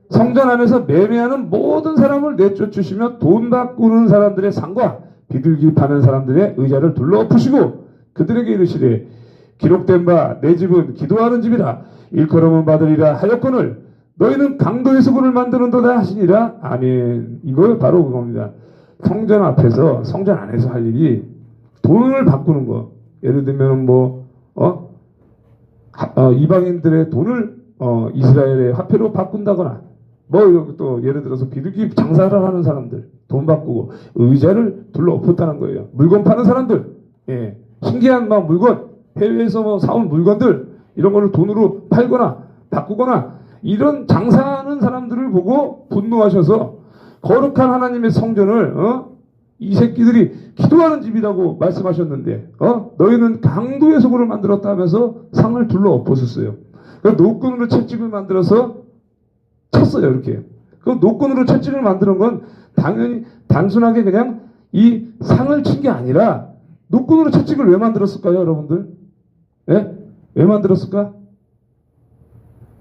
성전 안에서 매매하는 모든 사람을 내쫓으시며 돈 바꾸는 사람들의 상과 비둘기 파는 사람들의 의자를 둘러 엎으시고 그들에게 이르시되 기록된 바 내 집은 기도하는 집이라 일컬음은 받으리라 하였거늘 너희는 강도의 수군을 만드는도다 하시니라. 아멘. 이거 바로 그겁니다. 성전 앞에서 성전 안에서 할 일이 돈을 바꾸는 거. 예를 들면 이방인들의 돈을 이스라엘의 화폐로 바꾼다거나 또 예를 들어서 비둘기 장사를 하는 사람들 돈 바꾸고 의자를 둘러 엎었다는 거예요. 물건 파는 사람들, 예, 신기한 물건 해외에서 사온 물건들 이런 거를 돈으로 팔거나 바꾸거나 이런 장사하는 사람들을 보고 분노하셔서 거룩한 하나님의 성전을 이 새끼들이 기도하는 집이라고 말씀하셨는데 너희는 강도의 소굴을 만들었다 하면서 상을 둘러 엎었었어요. 노끈으로 채찍을 만들어서 쳤어요. 이렇게. 그 노끈으로 채찍을 만드는 건 당연히 단순하게 그냥 이 상을 친 게 아니라 노끈으로 채찍을 왜 만들었을까요, 여러분들? 예? 왜 만들었을까?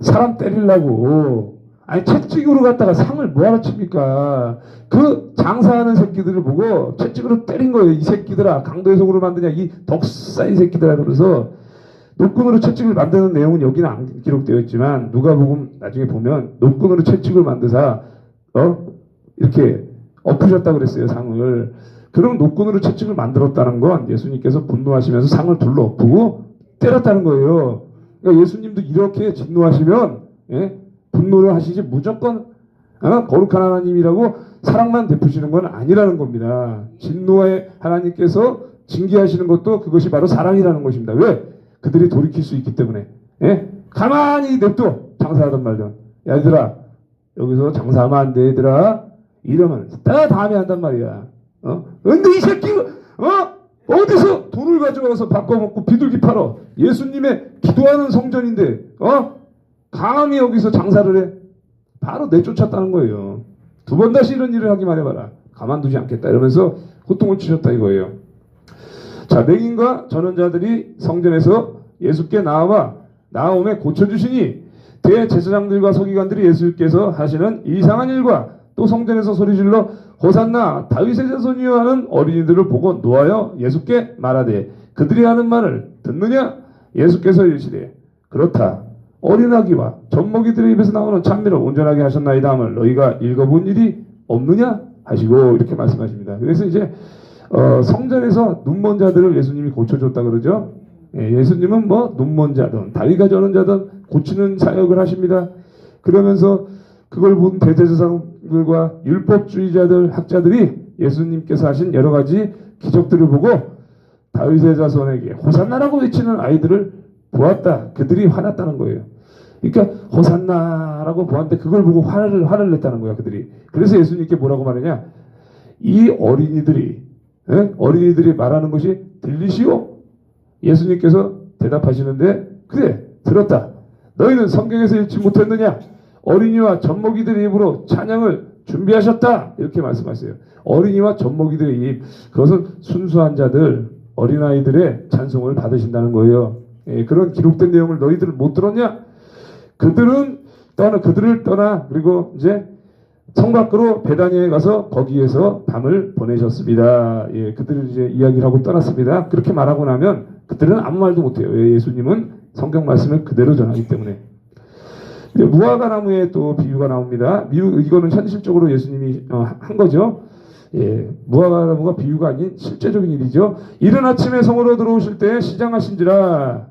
사람 때리려고. 아니 채찍으로 갖다가 상을 뭐하러 칩니까? 그 장사하는 새끼들을 보고 채찍으로 때린 거예요. 이 새끼들아, 강도의 소굴을 만드냐, 이 덕사이 새끼들아. 그러면서 노끈으로 채찍을 만드는 내용은 여기는 안 기록되어 있지만 누가복음 나중에 보면 노끈으로 채찍을 만드사 이렇게 엎으셨다 그랬어요. 상을. 그럼 노끈으로 채찍을 만들었다는 건 예수님께서 분노하시면서 상을 둘러 엎고 때렸다는 거예요. 그러니까 예수님도 이렇게 진노하시면 분노를 하시지 무조건 거룩한 하나님이라고 사랑만 베푸시는 건 아니라는 겁니다. 진노의 하나님께서 징계하시는 것도 그것이 바로 사랑이라는 것입니다. 왜? 그들이 돌이킬 수 있기 때문에. 가만히 냅둬. 장사하던 말든. 야, 얘들아, 여기서 장사하면 안 돼, 얘들아. 이러면 다음에 한단 말이야. 근데 이 새끼, 어디서 돈을 가져가서 바꿔먹고 비둘기 팔어. 예수님의 기도하는 성전인데, 감히 여기서 장사를 해. 바로 내쫓았다는 거예요. 두 번 다시 이런 일을 하기만 해봐라. 가만두지 않겠다. 이러면서 고통을 주셨다 이거예요. 자, 맹인과 전원자들이 성전에서 예수께 나아오매 고쳐주시니 대제사장들과 서기관들이 예수께서 하시는 이상한 일과 또 성전에서 소리질러 호산나 다윗의 자손이여 하는 어린이들을 보고 놓아여 예수께 말하되 그들이 하는 말을 듣느냐? 예수께서 이르시되 그렇다. 어린아기와 젖먹이들의 입에서 나오는 찬미를 온전하게 하셨나이다 함을 너희가 읽어본 일이 없느냐? 하시고 이렇게 말씀하십니다. 그래서 이제 성전에서 눈먼 자들을 예수님이 고쳐줬다 그러죠. 예수님은 눈먼 자든 다리가 저는 자든 고치는 사역을 하십니다. 그러면서 그걸 본 대제사장들과 율법주의자들 학자들이 예수님께서 하신 여러 가지 기적들을 보고 다윗의 자손에게 호산나라고 외치는 아이들을 보았다. 그들이 화났다는 거예요. 그러니까 호산나라고 보았는데 그걸 보고 화를 냈다는 거야, 그들이. 그래서 예수님께 뭐라고 말하냐? 이 어린이들이 말하는 것이 들리시오? 예수님께서 대답하시는데, 그래, 들었다. 너희는 성경에서 읽지 못했느냐? 어린이와 젖먹이들의 입으로 찬양을 준비하셨다. 이렇게 말씀하세요. 어린이와 젖먹이들의 입, 그것은 순수한 자들, 어린아이들의 찬송을 받으신다는 거예요. 예, 그런 기록된 내용을 너희들은 못 들었냐? 그들을 떠나 그리고 이제 성 밖으로 베다니에 가서 거기에서 밤을 보내셨습니다. 예, 그들을 이제 이야기를 하고 떠났습니다. 그렇게 말하고 나면 그들은 아무 말도 못해요. 예, 예수님은 성경 말씀을 그대로 전하기 때문에. 무화과 나무에 또 비유가 나옵니다. 이거는 현실적으로 예수님이 한 거죠. 예, 무화과 나무가 비유가 아닌 실제적인 일이죠. 이른 아침에 성으로 들어오실 때 시장하신지라.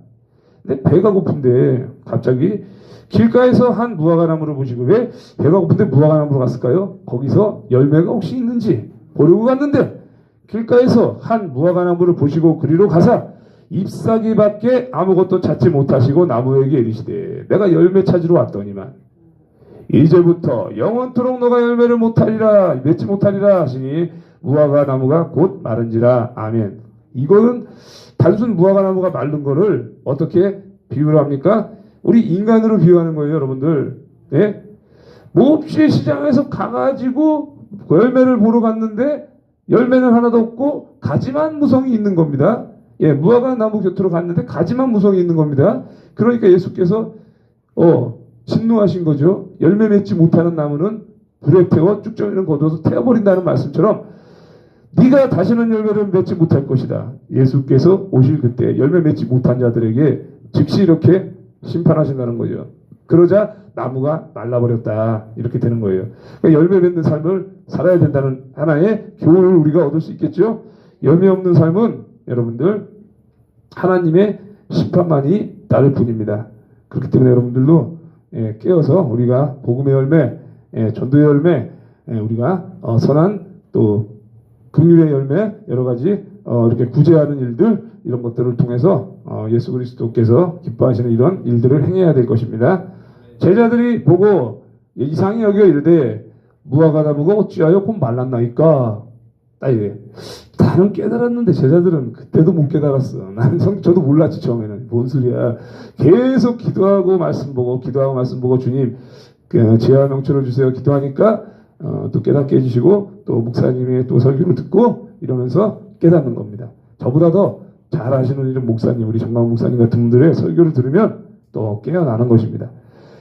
근데 배가 고픈데 갑자기 길가에서 한 무화과 나무를 보시고, 왜 배가 고픈데 무화과 나무로 갔을까요? 거기서 열매가 혹시 있는지 보려고 갔는데 길가에서 한 무화과 나무를 보시고 그리로 가사 잎사귀밖에 아무것도 찾지 못하시고 나무에게 이르시되 내가 열매 찾으러 왔더니만 이제부터 영원토록 너가 열매를 맺지 못하리라 하시니 무화과 나무가 곧 마른지라. 아멘. 이거는 단순 무화과 나무가 마른 거를 어떻게 비유를 합니까? 우리 인간으로 비유하는 거예요, 여러분들. 예? 몹시 시장에서 가가지고 열매를 보러 갔는데 열매는 하나도 없고 가지만 무성이 있는 겁니다. 예, 무화과 나무 곁으로 갔는데 가지만 무성이 있는 겁니다. 그러니까 예수께서 진노하신 거죠. 열매 맺지 못하는 나무는 불에 태워 쭉정이는 거두어서 태워버린다는 말씀처럼 네가 다시는 열매를 맺지 못할 것이다. 예수께서 오실 그때 열매 맺지 못한 자들에게 즉시 이렇게 심판하신다는 거죠. 그러자 나무가 말라버렸다. 이렇게 되는 거예요. 그러니까 열매 맺는 삶을 살아야 된다는 하나의 교훈을 우리가 얻을 수 있겠죠. 열매 없는 삶은 여러분들 하나님의 심판만이 따를 뿐입니다. 그렇기 때문에 여러분들도 깨어서 우리가 복음의 열매, 전도의 열매, 우리가 선한 또 긍휼의 열매, 여러 가지 이렇게 구제하는 일들, 이런 것들을 통해서 예수 그리스도께서 기뻐하시는 이런 일들을 행해야 될 것입니다. 제자들이 보고 이상히 여겨 이르되 무화과 나무가 어찌하여 곧 말랐나이까? 나는 깨달았는데 제자들은 그때도 못 깨달았어. 저도 몰랐지 처음에는. 뭔 소리야. 계속 기도하고 말씀 보고 주님 지혜와 명철을 주세요 기도하니까 또 깨닫게 해주시고 또 목사님의 또 설교를 듣고 이러면서 깨닫는 겁니다. 저보다 더 잘 아시는 이런 목사님, 우리 정강 목사님 같은 분들의 설교를 들으면 또 깨어나는 것입니다.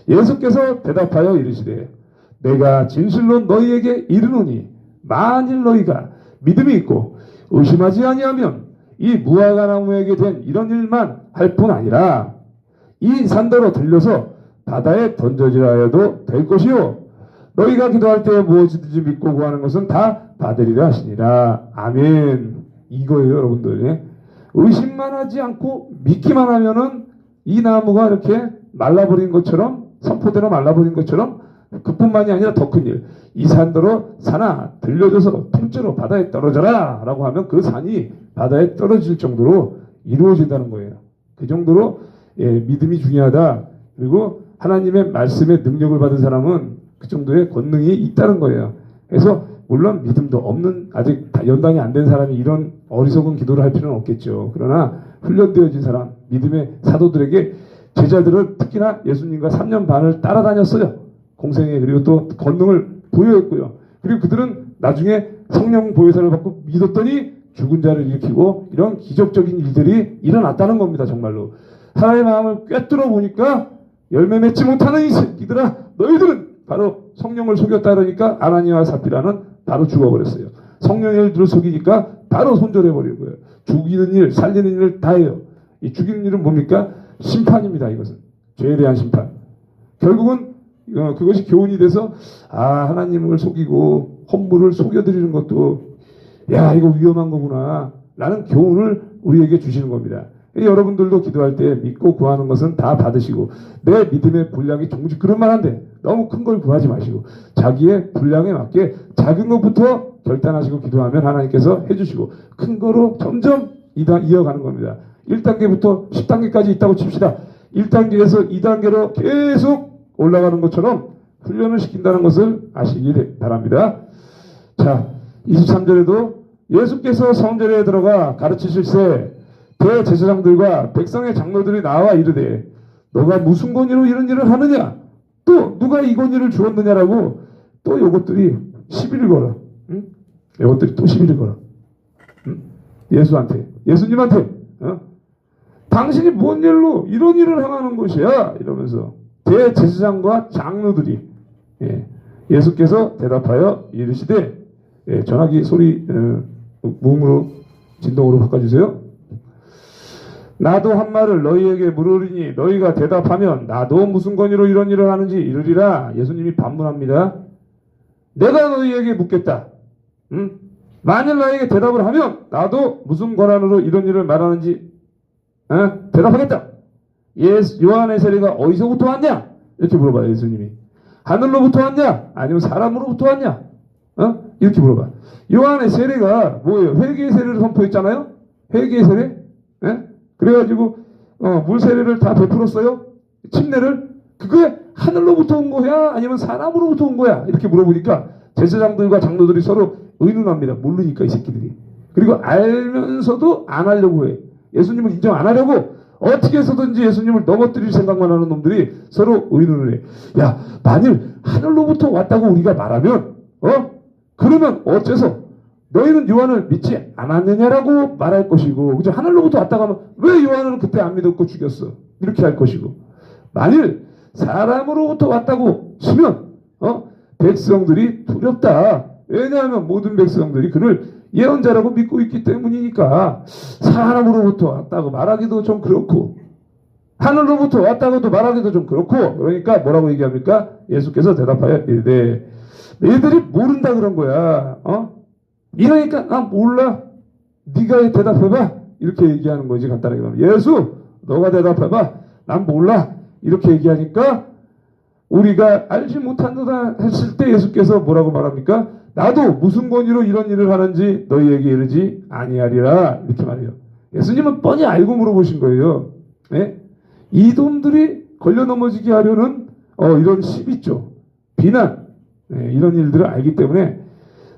예수께서 대답하여 이르시되 내가 진실로 너희에게 이르노니 만일 너희가 믿음이 있고 의심하지 아니하면 이 무화과 나무에게 된 이런 일만 할 뿐 아니라 이 산더러 들려서 바다에 던져지라 하여도 될 것이요 너희가 기도할 때 무엇이든지 믿고 구하는 것은 다 받으리라 하시니라. 아멘. 이거예요, 여러분들. 의심만 하지 않고 믿기만 하면은 이 나무가 이렇게 말라버린 것처럼, 선포대로 말라버린 것처럼 그뿐만이 아니라 더 큰 일. 이 산더러 산아 들려져서 통째로 바다에 떨어져라 라고 하면 그 산이 바다에 떨어질 정도로 이루어진다는 거예요. 그 정도로 믿음이 중요하다. 그리고 하나님의 말씀의 능력을 받은 사람은 그 정도의 권능이 있다는 거예요. 그래서 물론 믿음도 없는 아직 연당이 안 된 사람이 이런 어리석은 기도를 할 필요는 없겠죠. 그러나 훈련되어진 사람, 믿음의 사도들에게 제자들은 특히나 예수님과 3년 반을 따라다녔어요. 공생에. 그리고 또 권능을 보여했고요. 그리고 그들은 나중에 성령 보혜사를 받고 믿었더니 죽은 자를 일으키고 이런 기적적인 일들이 일어났다는 겁니다. 정말로. 하나님의 마음을 꿰뚫어 보니까 열매 맺지 못하는 이 새끼들아 너희들은 바로 성령을 속였다 그러니까 아나니아와 삽비라는 바로 죽어버렸어요. 성령의 일들을 속이니까 바로 손절해버리는 거예요. 죽이는 일, 살리는 일을 다 해요. 이 죽이는 일은 뭡니까? 심판입니다. 이것은. 죄에 대한 심판. 결국은 그것이 교훈이 돼서 하나님을 속이고 헌물을 속여드리는 것도 이거 위험한 거구나 라는 교훈을 우리에게 주시는 겁니다. 여러분들도 기도할 때 믿고 구하는 것은 다 받으시고 내 믿음의 분량이 조금씩 그런 말 한데 너무 큰 걸 구하지 마시고 자기의 분량에 맞게 작은 것부터 결단하시고 기도하면 하나님께서 해주시고 큰 거로 점점 이어가는 겁니다. 1단계부터 10단계까지 있다고 칩시다. 1단계에서 2단계로 계속 올라가는 것처럼 훈련을 시킨다는 것을 아시기 바랍니다. 자, 23절에도 예수께서 성전에 들어가 가르치실세 대제사장들과 백성의 장로들이 나와 이르되 너가 무슨 권위로 이런 일을 하느냐 또 누가 이 권위를 주었느냐라고 또 요것들이 시비를 걸어. 응? 요것들이 또 시비를 걸어. 응? 예수님한테 당신이 뭔 일로 이런 일을 행하는 것이야 이러면서 대제사장과 장로들이 예수께서 대답하여 이르시되 전화기 소리 무음으로 진동으로 바꿔주세요. 나도 한 말을 너희에게 물으리니 너희가 대답하면 나도 무슨 권위로 이런 일을 하는지 이르리라. 예수님이 반문합니다. 내가 너희에게 묻겠다. 만일 나에게 대답을 하면 나도 무슨 권한으로 이런 일을 말하는지 대답하겠다. 요한의 세례가 어디서부터 왔냐? 이렇게 물어봐요. 예수님이. 하늘로부터 왔냐? 아니면 사람으로부터 왔냐? 이렇게 물어봐. 요한의 세례가 뭐예요? 회개의 세례를 선포했잖아요. 회개의 세례? 그래가지고 물 세례를 다 베풀었어요. 침례를. 그게 하늘로부터 온 거야? 아니면 사람으로부터 온 거야? 이렇게 물어보니까 제사장들과 장로들이 서로 의논합니다. 모르니까 이 새끼들이. 그리고 알면서도 안 하려고 해. 예수님을 인정 안 하려고 어떻게 해서든지 예수님을 넘어뜨릴 생각만 하는 놈들이 서로 의논을 해. 야, 만일 하늘로부터 왔다고 우리가 말하면 그러면 어째서 너희는 요한을 믿지 않았느냐라고 말할 것이고, 그죠? 하늘로부터 왔다고 하면 왜 요한을 그때 안 믿었고 죽였어? 이렇게 할 것이고, 만일 사람으로부터 왔다고 치면 백성들이 두렵다. 왜냐하면 모든 백성들이 그를 예언자라고 믿고 있기 때문이니까. 사람으로부터 왔다고 말하기도 좀 그렇고 하늘로부터 왔다고도 말하기도 좀 그렇고, 그러니까 뭐라고 얘기합니까? 예수께서 대답하여 이르되 얘들이 모른다 그런 거야. 이러니까 나 몰라. 네가 대답해봐. 이렇게 얘기하는 거지. 간단하게 말하면 예수 너가 대답해봐. 난 몰라. 이렇게 얘기하니까 우리가 알지 못한다 했을 때 예수께서 뭐라고 말합니까? 나도 무슨 권위로 이런 일을 하는지 너희에게 이르지 아니하리라. 이렇게 말해요. 예수님은 뻔히 알고 물어보신 거예요. 네? 이놈들이 걸려 넘어지게 하려는 이런 시비죠. 비난, 이런 일들을 알기 때문에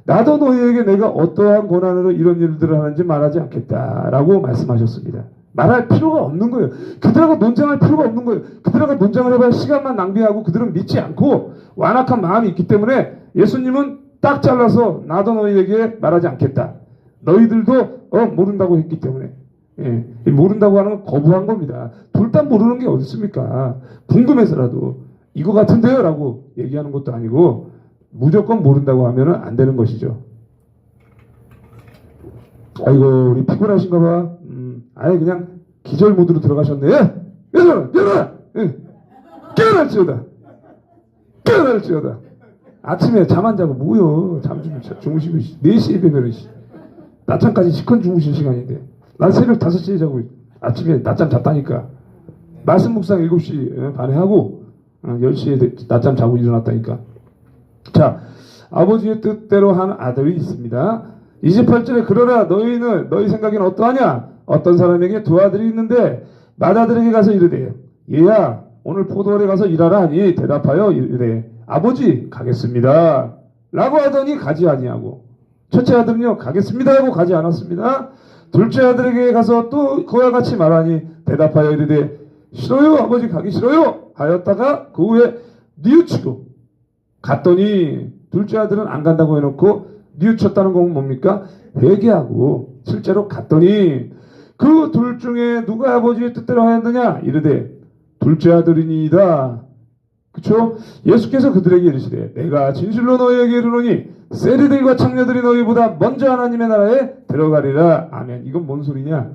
나도 너희에게 내가 어떠한 권한으로 이런 일들을 하는지 말하지 않겠다라고 말씀하셨습니다. 말할 필요가 없는 거예요. 그들하고 논쟁할 필요가 없는 거예요. 그들하고 논쟁을 해봐야 시간만 낭비하고 그들은 믿지 않고 완악한 마음이 있기 때문에 예수님은 딱 잘라서 나도 너희에게 말하지 않겠다. 너희들도 모른다고 했기 때문에. 모른다고 하는 건 거부한 겁니다. 둘 다 모르는 게 어디 있습니까? 궁금해서라도 이거 같은데요? 라고 얘기하는 것도 아니고 무조건 모른다고 하면 안 되는 것이죠. 아이고 우리 피곤하신가 봐. 아예 그냥 기절 모드로 들어가셨네. 깨어나! 깨어날지어다. 깨어날지어다. 아침에 잠 안 자고 뭐요? 잠 좀 주무시고 4시에 되면 낮잠까지 시컨 주무실 시간인데 난 새벽 5시에 자고 아침에 낮잠 잤다니까. 말씀 묵상 7시 반에 하고 10시에 낮잠 자고 일어났다니까. 자, 아버지의 뜻대로 한 아들이 있습니다. 28절에 그러나 너희는 너희 생각에는 어떠하냐? 어떤 사람에게 두 아들이 있는데 맏아들에게 가서 이르되 얘야 오늘 포도원에 가서 일하라 하니 대답하여 이르되 아버지 가겠습니다 라고 하더니 가지 아니하고, 첫째 아들은요 가겠습니다 하고 가지 않았습니다. 둘째 아들에게 가서 또 그와 같이 말하니 대답하여 이르되 싫어요 아버지 가기 싫어요 하였다가 그 후에 뉘우치고 갔더니, 둘째 아들은 안 간다고 해놓고 뉘우쳤다는 건 뭡니까? 회개하고 실제로 갔더니 그 둘 중에 누가 아버지의 뜻대로 하였느냐? 이르되 둘째 아들이니이다. 그쵸? 예수께서 그들에게 이르시되 내가 진실로 너희에게 이르노니 세리들과 창녀들이 너희보다 먼저 하나님의 나라에 들어가리라. 아멘. 이건 뭔 소리냐?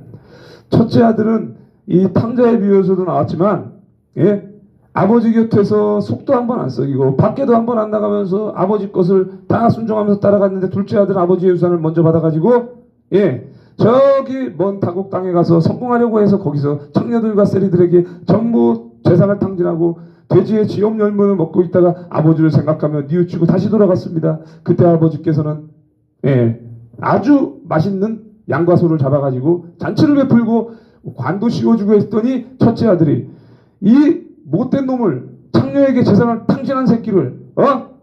첫째 아들은 이 탕자의 비유에서도 나왔지만 아버지 곁에서 속도 한 번 안 썩이고 밖에도 한 번 안 나가면서 아버지 것을 다 순종하면서 따라갔는데, 둘째 아들은 아버지의 유산을 먼저 받아가지고 저기 먼 타국 땅에 가서 성공하려고 해서 거기서 청녀들과 세리들에게 전부 재산을 탕진하고 돼지의 지엄 열매를 먹고 있다가 아버지를 생각하며 뉘우치고 다시 돌아갔습니다. 그때 아버지께서는 아주 맛있는 양과 소를 잡아가지고 잔치를 베풀고 관도 씌워주고 했더니 첫째 아들이 이 못된 놈을 창녀에게 재산을 탕진한 새끼를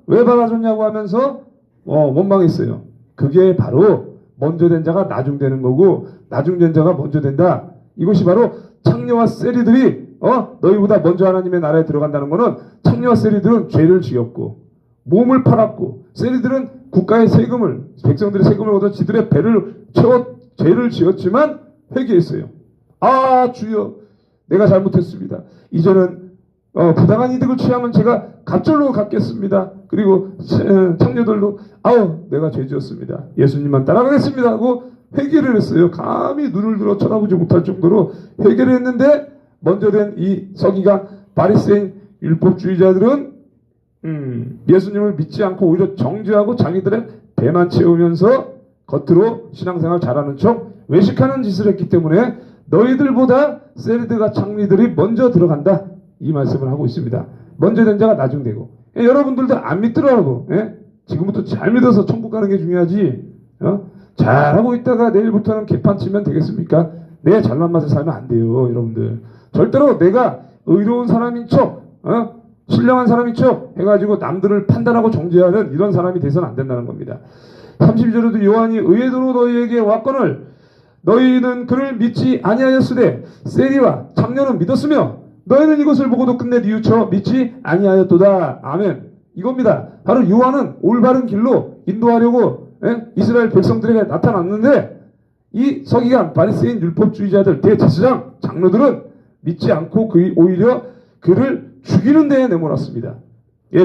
왜 받아줬냐고 하면서 원망했어요. 그게 바로 먼저 된 자가 나중되는 거고 나중된 자가 먼저 된다. 이것이 바로 창녀와 세리들이 너희보다 먼저 하나님의 나라에 들어간다는 것은 창녀와 세리들은 죄를 지었고 몸을 팔았고 세리들은 국가의 세금을 백성들의 세금을 얻어 지들의 배를 채워 죄를 지었지만 회개했어요. 아 주여 내가 잘못했습니다. 이제는 부당한 이득을 취하면 제가 갑절로 갚겠습니다. 그리고 창녀들도 내가 죄 지었습니다. 예수님만 따라가겠습니다 하고 회개를 했어요. 감히 눈을 들어 쳐다보지 못할 정도로 회개를 했는데 먼저 된 이 서기관 바리새인 율법주의자들은 예수님을 믿지 않고 오히려 정죄하고 자기들의 배만 채우면서 겉으로 신앙생활 잘하는 척 외식하는 짓을 했기 때문에 너희들보다 세리들과 창리들이 먼저 들어간다. 이 말씀을 하고 있습니다. 먼저 된 자가 나중되고 여러분들도 안 믿더라고. 지금부터 잘 믿어서 천국 가는 게 중요하지. 잘하고 있다가 내일부터는 개판 치면 되겠습니까? 내 잘난 맛에 살면 안 돼요. 여러분들 절대로 내가 의로운 사람인 척 신령한 사람인 척 해가지고 남들을 판단하고 정죄하는 이런 사람이 돼서는 안 된다는 겁니다. 32절에도 요한이 의외도로 너희에게 왔거늘 너희는 그를 믿지 아니하였으되 세리와 창녀는 믿었으며 너희는 이것을 보고도 끝내 뉘우쳐 믿지 아니하였도다. 아멘. 이겁니다. 바로 요한은 올바른 길로 인도하려고 이스라엘 백성들에게 나타났는데 이 서기관 바리새인 율법주의자들 대제사장 장로들은 믿지 않고 오히려 그를 죽이는 데에 내몰았습니다.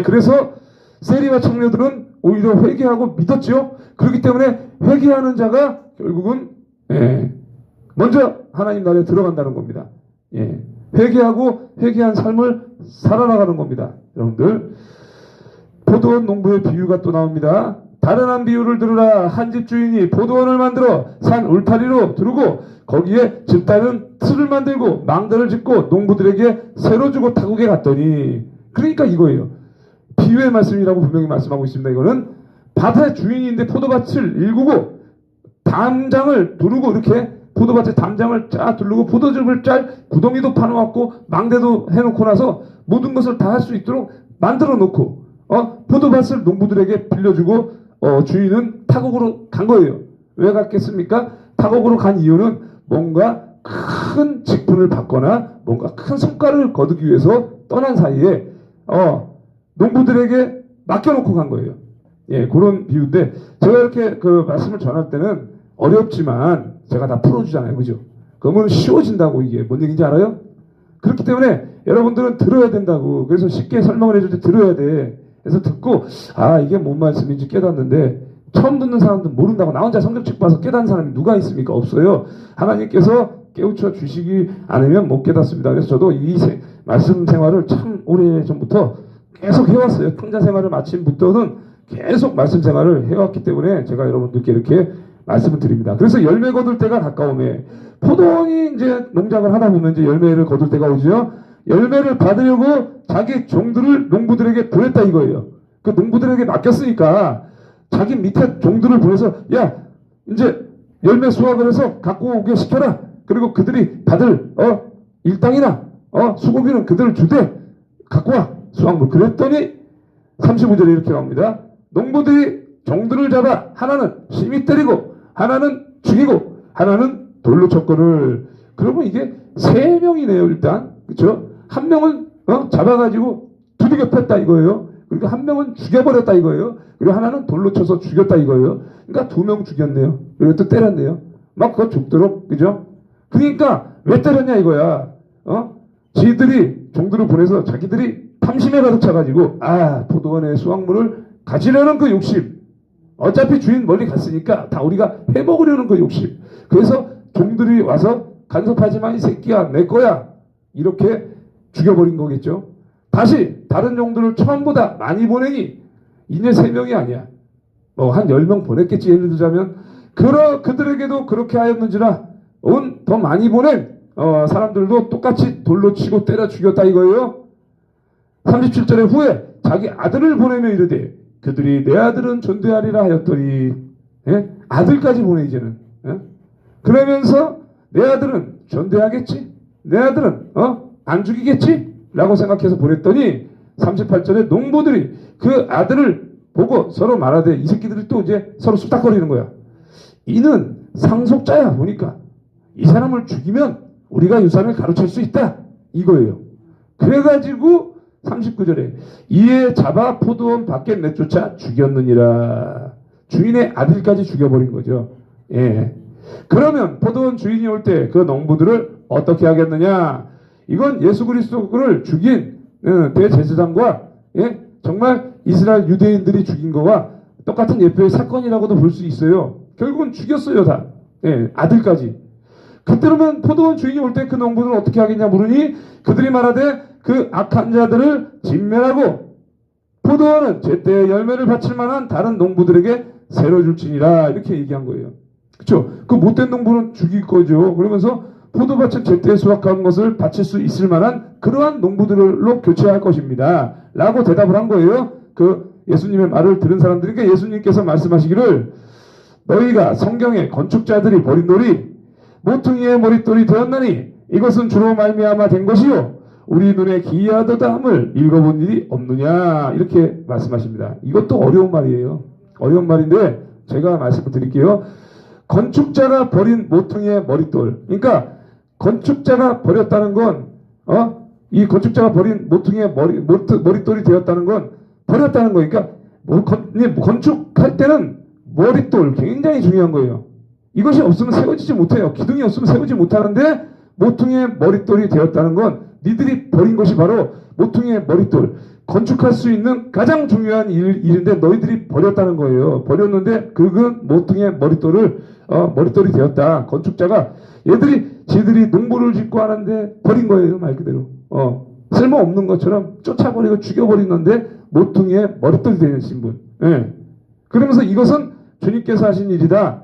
그래서 세리와 창녀들은 오히려 회개하고 믿었죠. 그렇기 때문에 회개하는 자가 결국은 먼저 하나님 나라에 들어간다는 겁니다. 회개하고 회개한 삶을 살아나가는 겁니다. 여러분들 포도원 농부의 비유가 또 나옵니다. 다른 한 비유를 들으라. 한 집 주인이 포도원을 만들어 산 울타리로 두르고 거기에 집다른 틀을 만들고 망대를 짓고 농부들에게 새로 주고 타국에 갔더니 그러니까 이거예요. 비유의 말씀이라고 분명히 말씀하고 있습니다. 이거는 밭의 주인인데 포도밭을 일구고 담장을 두르고 이렇게 포도밭에 담장을 쫙 두르고 포도즙을 짤 구덩이도 파놓았고 망대도 해놓고 나서 모든 것을 다 할 수 있도록 만들어 놓고 포도밭을 농부들에게 빌려주고 주인은 타국으로 간 거예요. 왜 갔겠습니까? 타국으로 간 이유는 뭔가 큰 직분을 받거나 뭔가 큰 성과를 거두기 위해서 떠난 사이에 농부들에게 맡겨놓고 간 거예요. 그런 비유인데 제가 이렇게 그 말씀을 전할 때는 어렵지만 제가 다 풀어주잖아요. 그죠? 그러면 쉬워진다고. 이게 뭔 얘기인지 알아요? 그렇기 때문에 여러분들은 들어야 된다고. 그래서 쉽게 설명을 해줄 때 들어야 돼. 그래서 듣고 이게 뭔 말씀인지 깨닫는데 처음 듣는 사람들은 모른다고. 나 혼자 성경책 봐서 깨닫는 사람이 누가 있습니까? 없어요. 하나님께서 깨우쳐 주시기 않으면 못 깨닫습니다. 그래서 저도 이 말씀 생활을 참 오래전부터 계속 해왔어요. 평자 생활을 마침부터는 계속 말씀 생활을 해왔기 때문에 제가 여러분들께 이렇게 말씀을 드립니다. 그래서 열매 거둘 때가 가까우면 포도원이 이제 농작을 하다 보면 이제 열매를 거둘 때가 오죠. 열매를 받으려고 자기 종들을 농부들에게 보냈다 이거예요. 그 농부들에게 맡겼으니까 자기 밑에 종들을 보내서 야 이제 열매 수확을 해서 갖고 오게 시켜라. 그리고 그들이 받을 일당이나 수고비는 그들을 주되 갖고 와 수확물. 그랬더니 35절에 이렇게 나옵니다. 농부들이 종들을 잡아 하나는 심히 때리고 하나는 죽이고 하나는 돌로 쳤거늘. 그러면 이게 3명이네요. 일단 그렇죠? 한 명은 잡아가지고 두들겨 팼다 이거예요. 그러니까 한 명은 죽여버렸다 이거예요. 그리고 하나는 돌로 쳐서 죽였다 이거예요. 그러니까 2명 죽였네요. 그리고 또 때렸네요. 막 그거 죽도록. 그죠? 그러니까 왜 때렸냐 이거야. 지들이 종들을 보내서 자기들이 탐심에 가득 차가지고 포도원의 수확물을 가지려는 그 욕심. 어차피 주인 멀리 갔으니까 다 우리가 해먹으려는 그 욕심. 그래서 종들이 와서 간섭하지만 이 새끼야 내 거야 이렇게 죽여버린 거겠죠. 다시 다른 종들을 처음보다 많이 보내니 이제 3명이 아니야. 한 10명 보냈겠지. 예를 들자면 그들에게도 그렇게 하였는지라 더 많이 보낸 사람들도 똑같이 돌로 치고 때려 죽였다 이거예요. 37절에 후에 자기 아들을 보내며 이르되 그들이 내 아들은 존대하리라 하였더니, 예? 아들까지 보내 이제는. 예? 그러면서 내 아들은 존대하겠지? 내 아들은 안 죽이겠지? 라고 생각해서 보냈더니 38절에 농부들이 그 아들을 보고 서로 말하되, 이 새끼들이 또 이제 서로 수닥거리는 거야. 이는 상속자야. 보니까 이 사람을 죽이면 우리가 유산을 가로챌 수 있다 이거예요. 그래가지고 39절에 이에 잡아 포도원 밖에 내쫓아 죽였느니라. 주인의 아들까지 죽여버린 거죠. 예. 그러면 포도원 주인이 올 때 그 농부들을 어떻게 하겠느냐? 이건 예수 그리스도를 죽인 대제사장과, 예? 정말 이스라엘 유대인들이 죽인 거와 똑같은 예표의 사건이라고도 볼 수 있어요. 결국은 죽였어요 다. 예, 아들까지. 그때로면 포도원 주인이 올 때 그 농부들은 어떻게 하겠냐 물으니 그들이 말하되 그 악한 자들을 진멸하고 포도원은 제때에 열매를 바칠 만한 다른 농부들에게 새로 줄지니라 이렇게 얘기한 거예요. 그렇죠? 그 못된 농부는 죽일 거죠. 그러면서 포도밭을 제때에 수확한 것을 바칠 수 있을 만한 그러한 농부들로 교체할 것입니다. 라고 대답을 한 거예요. 그 예수님의 말을 들은 사람들에게 예수님께서 말씀하시기를 너희가 성경에 건축자들이 버린 돌이 모퉁이의 머릿돌이 되었나니 이것은 주로 말미암아 된 것이요 우리 눈에 기이하도다 함을 읽어본 일이 없느냐 이렇게 말씀하십니다. 이것도 어려운 말이에요. 어려운 말인데 제가 말씀을 드릴게요. 건축자가 버린 모퉁이의 머릿돌, 그러니까 건축자가 버렸다는 건 이 건축자가 버린 모퉁이의 머릿돌이 되었다는 건 버렸다는 거니까 건축할 때는 머릿돌 굉장히 중요한 거예요. 이것이 없으면 세워지지 못해요. 기둥이 없으면 세우지 못하는데 모퉁이의 머릿돌이 되었다는 건 니들이 버린 것이 바로 모퉁이의 머릿돌. 건축할 수 있는 가장 중요한 일인데 너희들이 버렸다는 거예요. 버렸는데 그건 모퉁이의 머릿돌이 되었다. 건축자가 지들이 농부를 짓고 하는데 버린 거예요. 말 그대로. 쓸모없는 것처럼 쫓아버리고 죽여버리는데 모퉁이의 머릿돌이 되신 분. 예. 그러면서 이것은 주님께서 하신 일이다.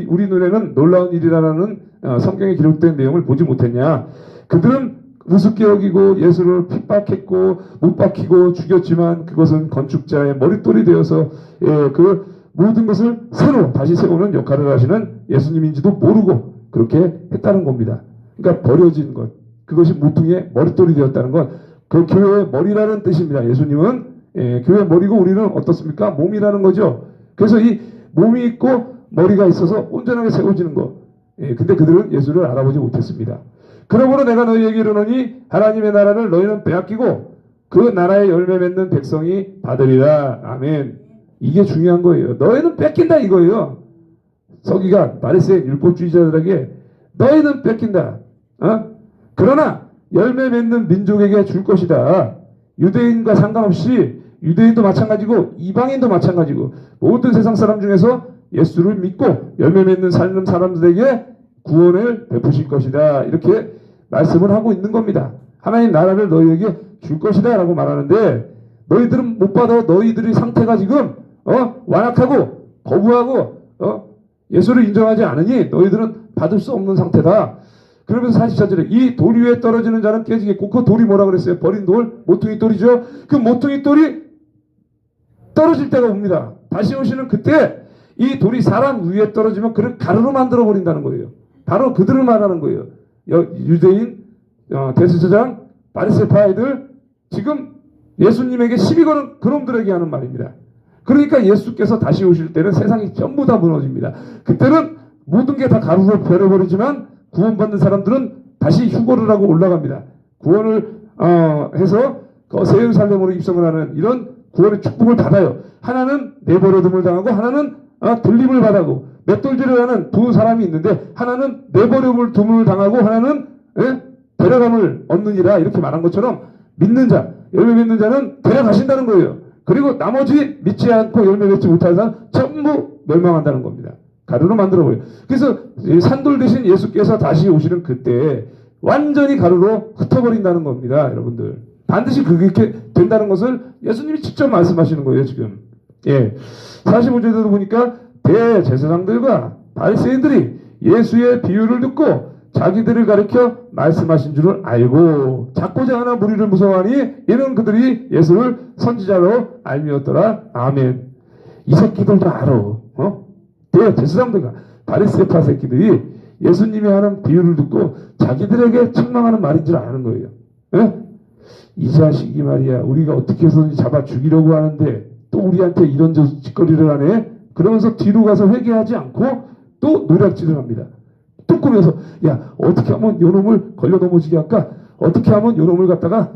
우리 눈에는 놀라운 일이라는 성경에 기록된 내용을 보지 못했냐. 그들은 우습게 여기고 예수를 핍박했고 못 박히고 죽였지만 그것은 건축자의 머릿돌이 되어서 그 모든 것을 새로 다시 세우는 역할을 하시는 예수님인지도 모르고 그렇게 했다는 겁니다. 그러니까 버려진 것, 그것이 모퉁이의 머릿돌이 되었다는 것, 그 교회의 머리라는 뜻입니다. 예수님은 교회의 머리고 우리는 어떻습니까? 몸이라는 거죠. 그래서 이 몸이 있고 머리가 있어서 온전하게 세워지는 것. 근데 그들은 예수를 알아보지 못했습니다. 그러므로 내가 너희에게 이르노니 하나님의 나라를 너희는 빼앗기고 그 나라의 열매 맺는 백성이 받으리라. 아멘. 이게 중요한 거예요. 너희는 뺏긴다 이거예요. 서기관, 바리새인, 율법주의자들에게 너희는 뺏긴다. 그러나 열매 맺는 민족에게 줄 것이다. 유대인과 상관없이 유대인도 마찬가지고 이방인도 마찬가지고 모든 세상 사람 중에서 예수를 믿고 열매 맺는 삶는 사람들에게 구원을 베푸실 것이다. 이렇게 말씀을 하고 있는 겁니다. 하나님 나라를 너희에게 줄 것이다 라고 말하는데 너희들은 못 받아. 너희들의 상태가 지금 완악하고 거부하고 예수를 인정하지 않으니 너희들은 받을 수 없는 상태다. 그러면서 44절에 이 돌 위에 떨어지는 자는 깨지겠고 그 돌이 뭐라 그랬어요? 버린 돌? 모퉁이 돌이죠. 그 모퉁이 돌이 떨어질 때가 옵니다. 다시 오시는 그때 이 돌이 사람 위에 떨어지면 그를 가루로 만들어 버린다는 거예요. 바로 그들을 말하는 거예요. 유대인, 대제사장, 바리새파이들 지금 예수님에게 시비 거는 그놈들에게 하는 말입니다. 그러니까 예수께서 다시 오실 때는 세상이 전부 다 무너집니다. 그때는 모든 게 다 가루로 베려버리지만 구원받는 사람들은 다시 휴거를 하고 올라갑니다. 구원을 해서 새 예루살렘으로 입성을 하는 이런 구원의 축복을 받아요. 하나는 내버려둠을 당하고 하나는 들림을 받아고 맷돌질을 하는 두 사람이 있는데 하나는 내버려둠을 당하고 하나는 데려감을 얻느니라 이렇게 말한 것처럼 믿는 자, 열매 맺는 자는 데려가신다는 거예요. 그리고 나머지 믿지 않고 열매 맺지 못하는 사람 전부 멸망한다는 겁니다. 가루로 만들어버려요. 그래서 산돌 대신 예수께서 다시 오시는 그때 완전히 가루로 흩어버린다는 겁니다. 여러분들. 반드시 그렇게 된다는 것을 예수님이 직접 말씀하시는 거예요. 지금. 45절에도 보니까 대제사장들과 바리새인들이 예수의 비유를 듣고 자기들을 가리켜 말씀하신 줄을 알고 작고자 하나 무리를 무서워하니 이는 그들이 예수를 선지자로 알미었더라. 아멘. 이 새끼들도 알아. 대수장들과 바리새파 새끼들이 예수님이 하는 비유를 듣고 자기들에게 책망하는 말인 줄 아는 거예요. 예? 이 자식이 말이야, 우리가 어떻게 해서든지 잡아 죽이려고 하는데 또 우리한테 이런 짓거리를 하네. 그러면서 뒤로 가서 회개하지 않고 또 노략질을 합니다. 또 꾸며서 야, 어떻게 하면 요놈을 걸려 넘어지게 할까? 어떻게 하면 요놈을 갖다가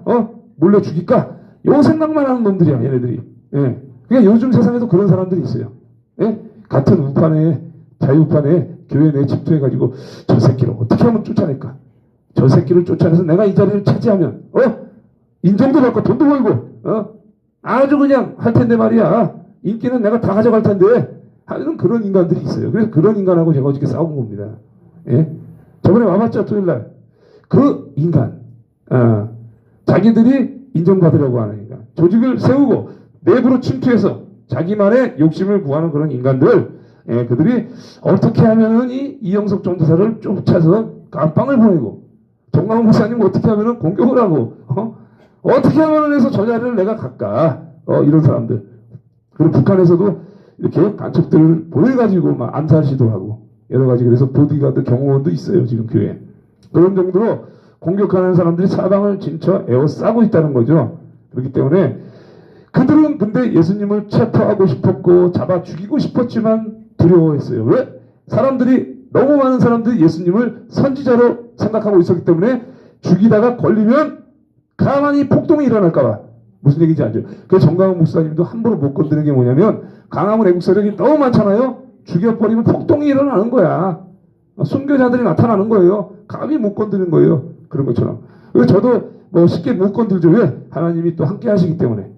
몰래 죽일까? 요 생각만 하는 놈들이야, 얘네들이. 예. 그러니까 요즘 세상에도 그런 사람들이 있어요. 예? 같은 우판에, 자유우판에 교회 내에 집중해가지고 저 새끼를 어떻게 하면 쫓아낼까? 저 새끼를 쫓아내서 내가 이 자리를 차지하면 인정도 받고 돈도 벌고 아주 그냥 할 텐데 말이야. 인기는 내가 다 가져갈 텐데 하는 그런 인간들이 있어요. 그래서 그런 인간하고 제가 어저께 싸운 겁니다. 예? 저번에 와봤죠, 토요일날. 그 인간, 자기들이 인정받으려고 하는 인간, 조직을 세우고 내부로 침투해서 자기만의 욕심을 구하는 그런 인간들, 그들이 어떻게 하면은 이 이영석 전도사를 쫓아서 깜빵을 보내고, 정광훈 목사님 어떻게 하면은 공격을 하고, 어떻게 하면은 해서 저 자리를 내가 갈까, 이런 사람들. 그리고 북한에서도 이렇게 간첩들을 보내가지고 막 암살 시도하고, 여러 가지. 그래서 보디가드 경호원도 있어요, 지금 교회에. 그런 정도로 공격하는 사람들이 사방을 진쳐 에워싸고 있다는 거죠. 그렇기 때문에 그들은 근데 예수님을 체포하고 싶었고 잡아 죽이고 싶었지만 두려워했어요. 왜? 사람들이, 너무 많은 사람들이 예수님을 선지자로 생각하고 있었기 때문에 죽이다가 걸리면 가만히 폭동이 일어날까봐. 무슨 얘기인지 알죠? 그래서 정강훈 목사님도 함부로 못 건드는 게 뭐냐면, 강화문 애국 세력이 너무 많잖아요. 죽여버리면 폭동이 일어나는 거야. 순교자들이 나타나는 거예요. 감히 못 건드는 거예요. 그런 것처럼. 그래서 저도 뭐 쉽게 못 건들죠. 왜? 하나님이 또 함께 하시기 때문에.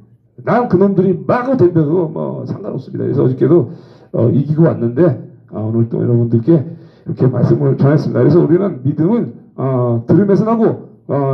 난 그놈들이 마구 덤벼도 뭐 상관없습니다. 그래서 어저께도 이기고 왔는데 오늘 또 여러분들께 이렇게 말씀을 전했습니다. 그래서 우리는 믿음은 들음에서 나고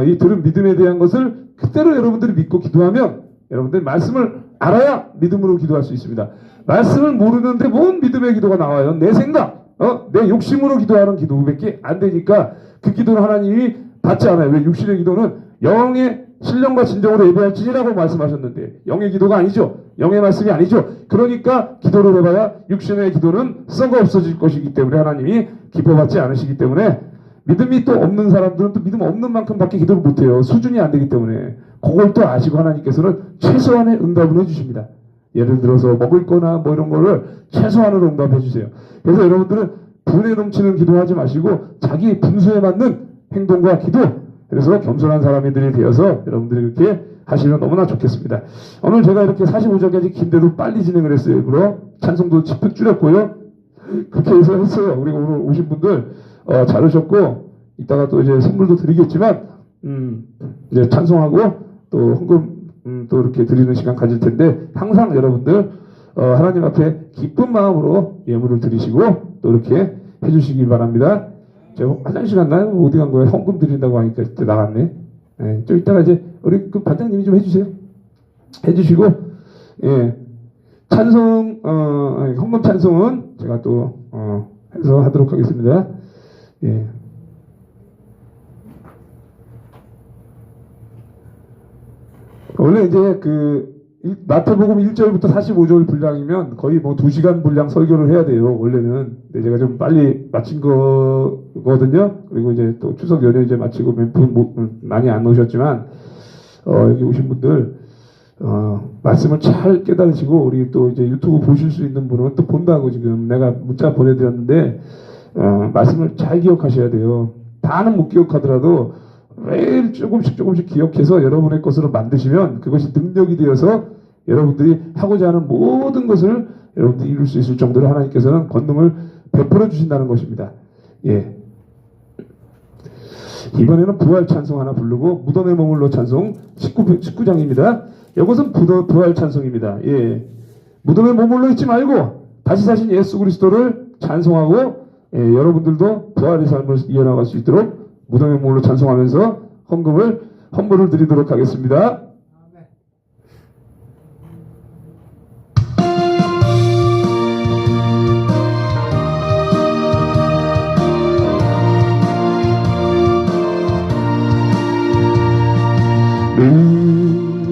이 들은 믿음에 대한 것을 그대로 여러분들이 믿고 기도하면 여러분들이 말씀을 알아야 믿음으로 기도할 수 있습니다. 말씀을 모르는데 뭔 믿음의 기도가 나와요? 내 생각, 내 욕심으로 기도하는 기도밖에 안 되니까 그 기도는 하나님이 받지 않아요. 왜? 육신의 기도는 영의 신령과 진정으로 예배할지니라고 말씀하셨는데 영의 기도가 아니죠. 영의 말씀이 아니죠. 그러니까 기도를 해봐야 육신의 기도는 썩어 없어질 것이기 때문에 하나님이 기뻐받지 않으시기 때문에 믿음이 또 없는 사람들은 또 믿음 없는 만큼밖에 기도를 못해요. 수준이 안 되기 때문에. 그걸 또 아시고 하나님께서는 최소한의 응답을 해주십니다. 예를 들어서 먹을 거나 뭐 이런 거를 최소한으로 응답해 주세요. 그래서 여러분들은 분에 넘치는 기도하지 마시고 자기 분수에 맞는 행동과 기도, 그래서 겸손한 사람들이 되어서 여러분들이 이렇게 하시면 너무나 좋겠습니다. 오늘 제가 이렇게 45절까지 긴데도 빨리 진행을 했어요. 일부러 찬송도 10분 줄였고요. 그렇게 해서 했어요. 우리 오늘 오신 분들 잘 오셨고 이따가 또 이제 선물도 드리겠지만 이제 찬송하고 또 헌금 또 이렇게 드리는 시간 가질 텐데 항상 여러분들 하나님 앞에 기쁜 마음으로 예물을 드리시고 또 이렇게 해주시기 바랍니다. 제가 화장실 갔나요? 어디 간 거예요? 헌금 드린다고 하니까 그때 나갔네. 예, 좀 이따가 이제 우리 그 반장님이 좀 해주세요. 해주시고 찬송 헌금 찬송은 제가 또 해서 하도록 하겠습니다. 예. 원래 이제 그 마태복음 1절부터 45절 분량이면 거의 뭐 2시간 분량 설교를 해야 돼요. 원래는. 근데 제가 좀 빨리 마친 거거든요. 그리고 이제 또 추석 연휴 이제 마치고 몇 분 많이 안 오셨지만 여기 오신 분들 말씀을 잘 깨달으시고 우리 또 이제 유튜브 보실 수 있는 분은 또 본다고 지금 내가 문자 보내드렸는데 말씀을 잘 기억하셔야 돼요. 다는 못 기억하더라도 매일 조금씩 기억해서 여러분의 것으로 만드시면 그것이 능력이 되어서 여러분들이 하고자 하는 모든 것을 여러분들이 이룰 수 있을 정도로 하나님께서는 권능을 베풀어 주신다는 것입니다. 예. 이번에는 부활 찬송 하나 부르고 무덤에 머물러 찬송 19장입니다. 이것은 부활 찬송입니다. 예. 무덤에 머물러 있지 말고 다시 사신 예수 그리스도를 찬송하고 여러분들도 부활의 삶을 이어나갈 수 있도록 무덤에 머물러 찬송하면서 헌물을 드리도록 하겠습니다.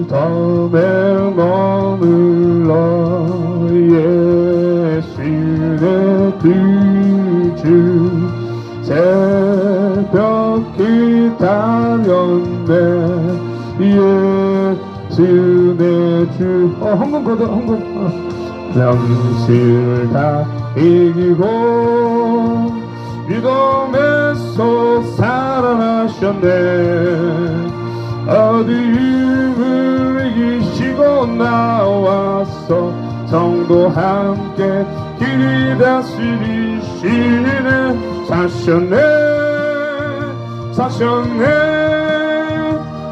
무덤에 머물러 예수의 그주 새벽 기다렸네 예수의 주 헌금 걷어 헌금 명실을 다 이기고 무덤에서 살아나셨네 어둠을 이기시고 나와서 성도 함께 길이 다스리시네 사셨네 사셨네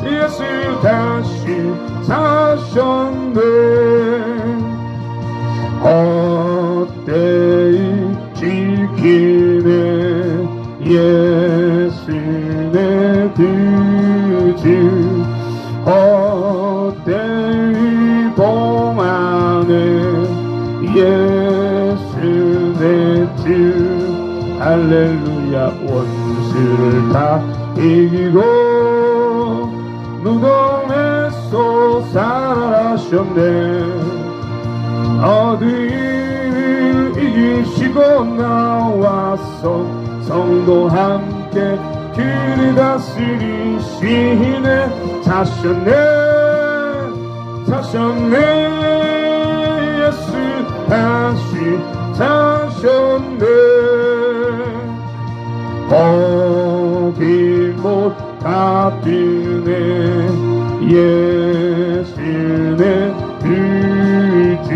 예수 다시 사셨네 헛되이 지키네 예수의 그주 헛되이 봉하네 예수의 주 할렐루야 원수를 다 이기고 무덤에서 살아나셨네 어둠을 이기시고 나와서 성도 함께 길을 다스리시네 사셨네 사셨네 예수 다시 사셨네 거기 못 갚으네 예수의 그주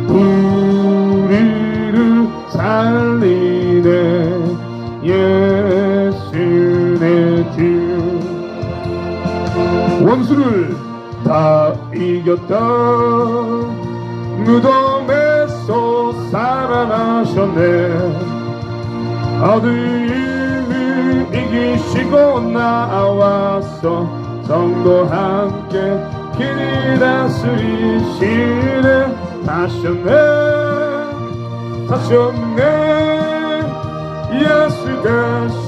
우리를 살리네 예수의 주 원수를 다 이겼다 무덤에서 살아나셨네 어둠을 이기시고 나와서 성도 함께 길이 다스리시네 사셨네 사셨네 예수 다시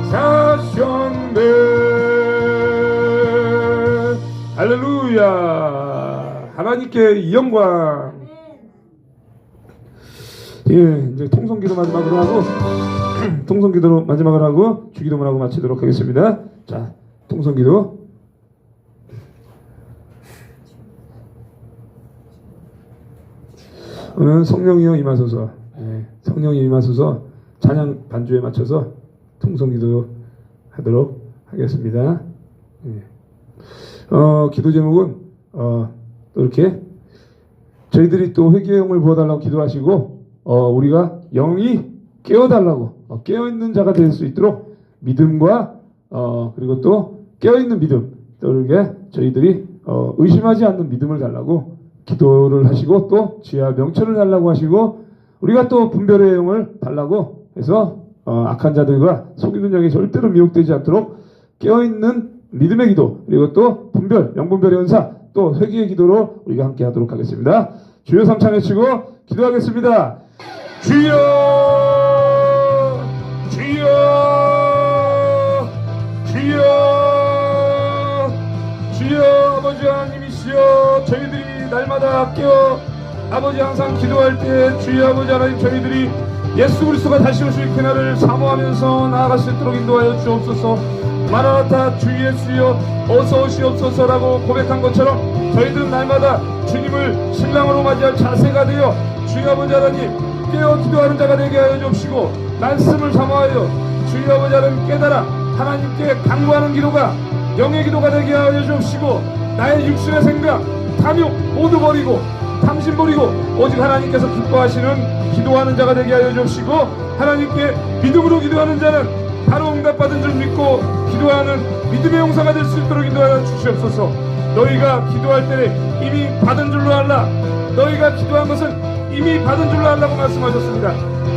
사셨네 할렐루야 하나님께 이 영광 예 이제 통성기도 마지막으로 하고 통성기도로 마지막으로 하고 주기도문 하고 마치도록 하겠습니다 자 통성기도 오늘 성령이여 임하소서 예, 성령이 임하소서 찬양 반주에 맞춰서 통성기도 하도록 하겠습니다 예. 기도 제목은 또 이렇게 저희들이 또 회개의 영을 부어달라고 기도하시고 우리가 영이 깨어달라고 깨어있는 자가 될 수 있도록 믿음과 그리고 또 깨어있는 믿음 또 이렇게 저희들이 의심하지 않는 믿음을 달라고 기도를 하시고 또 지혜와 명철을 달라고 하시고 우리가 또 분별의 영을 달라고 해서 악한 자들과 속이는 영에 절대로 미혹되지 않도록 깨어있는 믿음의 기도 그리고 또 분별, 영분별의 은사 또 회개의 기도로 우리가 함께 하도록 하겠습니다. 주여 삼창 외치고 기도하겠습니다. 주여 주여 주여 주여 아버지 하나님이시여 저희들이 날마다 깨어 아버지 항상 기도할 때 주여 아버지 하나님 저희들이 예수 그리스도가 다시 오실 그날을 사모하면서 나아갈 수 있도록 인도하여 주옵소서. 마라나타 주 예수여 어서 오시옵소서라고 고백한 것처럼 저희들은 날마다 주님을 신랑으로 맞이할 자세가 되어 주여 아버지 하나님 깨어 기도하는 자가 되게 하여 주옵시고 말씀을 사모하여 주여 아버지 하나님 깨달아 하나님께 간구하는 기도가 영의 기도가 되게 하여 주옵시고 나의 육신의 생각 탐욕 모두 버리고 탐심 버리고 오직 하나님께서 기뻐하시는 기도하는 자가 되게 하여 주옵시고 하나님께 믿음으로 기도하는 자는 바로 응답받은 줄 믿고 기도하는 믿음의 용사가 될 수 있도록 인도하여 주시옵소서. 너희가 기도할 때 이미 받은 줄로 알라. 너희가 기도한 것은 이미 받은 줄로 알라고 말씀하셨습니다.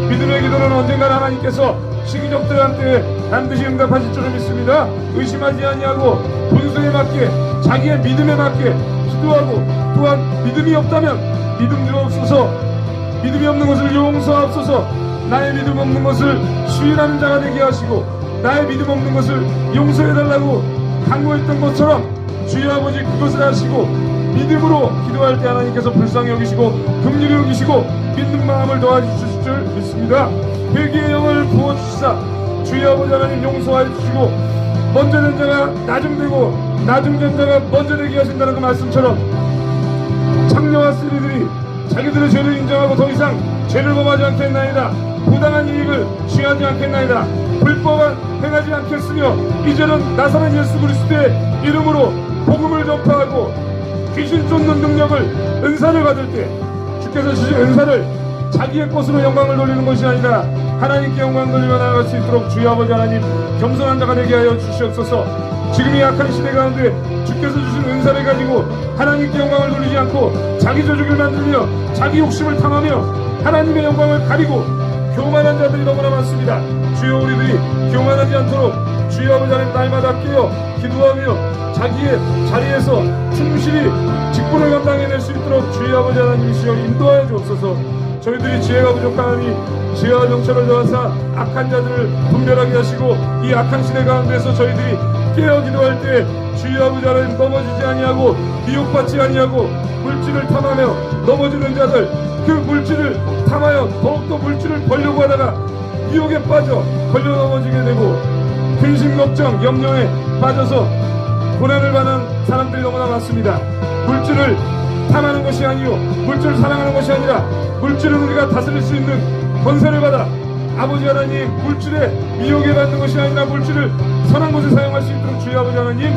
믿음의 기도는 언젠가 하나님께서 시기적들한테 반드시 응답하실 줄을 믿습니다. 의심하지 아니하고 분수에 맞게 자기의 믿음에 맞게 기도하고 또한 믿음이 없다면 믿음 주옵소서. 믿음이 없는 것을 용서하옵소서. 나의 믿음 없는 것을 시인하는 자가 되게 하시고 나의 믿음 없는 것을 용서해달라고 간구했던 것처럼 주여 아버지 그것을 하시고 믿음으로 기도할 때 하나님께서 불쌍히 여기시고 긍휼히 여기시고 믿는 마음을 도와주실 줄 믿습니다. 회개의 영을 부어주시사 주여 아버지 하나님 용서하여 주시고 먼저 된 자가 나중되고 나중된 자가 먼저 되게 하신다는 그 말씀처럼 창녀와 쓰리들이 자기들의 죄를 인정하고 더 이상 죄를 범하지 않겠나이다. 부당한 이익을 취하지 않겠나이다. 불법은 행하지 않겠으며 이제는 나사렛 예수 그리스도의 이름으로 복음을 전파하고 귀신 쫓는 능력을 은사를 받을 때 주께서 주신 은사를 자기의 것으로 영광을 돌리는 것이 아니라 하나님께 영광 돌리며 나아갈 수 있도록 주여 아버지 하나님 겸손한 자가 되게 하여 주시옵소서. 지금 이 악한 시대 가운데 주께서 주신 은사를 가지고 하나님께 영광을 돌리지 않고 자기 조직을 만들며 자기 욕심을 탐하며 하나님의 영광을 가리고 교만한 자들이 너무나 많습니다. 주여 우리들이 교만하지 않도록 주여 아버지 하나님 날마다 깨어 기도하며 자기의 자리에서 충실히 직분을 감당해낼 수 있도록 주여 아버지 하나님이시여 인도하여 주옵소서. 저희들이 지혜가 부족하니 지혜와 정체를 더하사 악한 자들을 분별하게 하시고 이 악한 시대 가운데서 저희들이 깨어 기도할 때 주여 아버지 하나님 넘어지지 아니하고 미혹받지 아니하고 물질을 탐하며 넘어지는 자들 그 물질을 탐하여 더욱더 물질을 벌려고 하다가 미혹에 빠져 걸려 넘어지게 되고 근심 걱정 염려에 빠져서 고난을 받는 사람들이 너무나 많습니다. 물질을 탐하는 것이 아니요 물질을 사랑하는 것이 아니라 물질은 우리가 다스릴 수 있는 권세를 받아 아버지 하나님 물질에 미혹에 받는 것이 아니라 물질을 선한 곳에 사용할 수 있도록 주여 아버지 하나님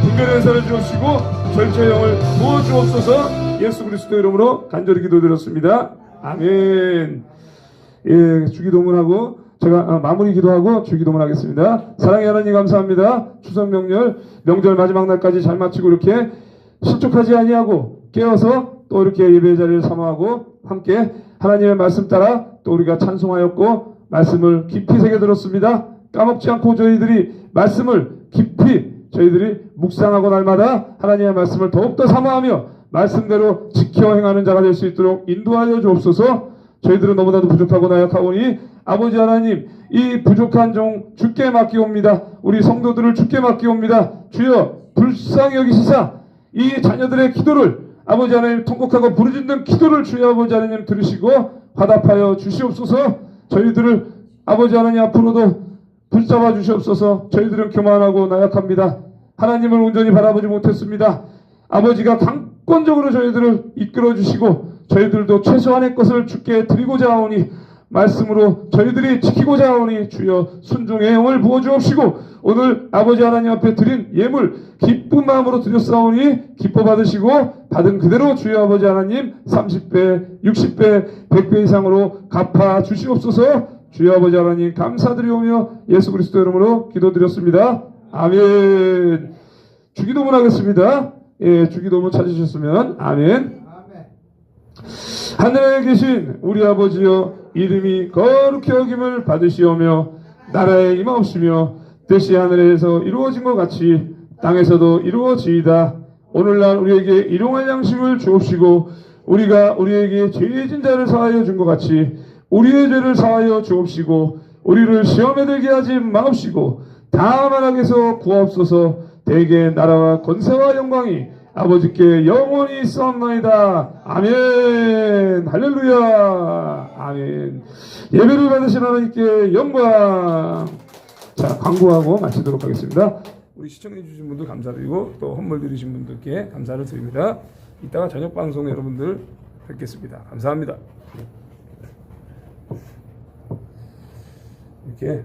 분별의 은사를 주옵시고 절제의 영을 부어주옵소서. 예수 그리스도 이름으로 간절히 기도드렸습니다. 아멘. 예, 주기도문하고 제가 마무리 기도하고 주기도문 하겠습니다. 사랑의 하나님 감사합니다. 추석 명절 마지막 날까지 잘 마치고 이렇게 실족하지 아니하고 깨어서 또 이렇게 예배의 자리를 사모하고 함께 하나님의 말씀 따라 또 우리가 찬송하였고 말씀을 깊이 새겨 들었습니다. 까먹지 않고 저희들이 말씀을 깊이 저희들이 묵상하고 날마다 하나님의 말씀을 더욱더 사모하며 말씀대로 지켜 행하는 자가 될 수 있도록 인도하여 주옵소서. 저희들은 너무나도 부족하고 나약하오니 아버지 하나님 이 부족한 종 주께 맡기옵니다. 우리 성도들을 주께 맡기옵니다. 주여 불쌍히 여기시사 이 자녀들의 기도를 아버지 하나님 통곡하고 부르짖는 기도를 주여 아버지 하나님 들으시고 화답하여 주시옵소서. 저희들을 아버지 하나님 앞으로도 붙잡아 주시옵소서. 저희들은 교만하고 나약합니다. 하나님을 온전히 바라보지 못했습니다. 아버지가 강권적으로 저희들을 이끌어 주시고 저희들도 최소한의 것을 주께 드리고자 하오니 말씀으로 저희들이 지키고자 하오니 주여 순종의 영을 부어주옵시고 오늘 아버지 하나님 앞에 드린 예물 기쁜 마음으로 드렸사오니 기뻐 받으시고 받은 그대로 주여 아버지 하나님 30배 60배 100배 이상으로 갚아 주시옵소서. 주여 아버지 하나님 감사드리오며 예수 그리스도 이름으로 기도드렸습니다. 아멘. 주기도문 하겠습니다. 예, 주기도문 찾으셨으면 아멘. 하늘에 계신 우리 아버지여 이름이 거룩히 여김을 받으시오며 나라에 임하옵시며 뜻이 하늘에서 이루어진 것 같이 땅에서도 이루어지이다. 오늘날 우리에게 일용할 양식을 주옵시고 우리가 우리에게 죄진 자를 사하여 준 것 같이 우리의 죄를 사하여 주옵시고 우리를 시험에 들게 하지 마옵시고 다만 악에서 구하옵소서. 대개 나라와 권세와 영광이 아버지께 영원히 있사옵나이다. 아멘. 할렐루야. 아멘. 예배를 받으신 하나님께 영광. 자, 광고하고 마치도록 하겠습니다. 우리 시청해 주신 분들 감사드리고 또 헌물 드리신 분들께 감사를 드립니다. 이따가 저녁 방송 여러분들 뵙겠습니다. 감사합니다. 이렇게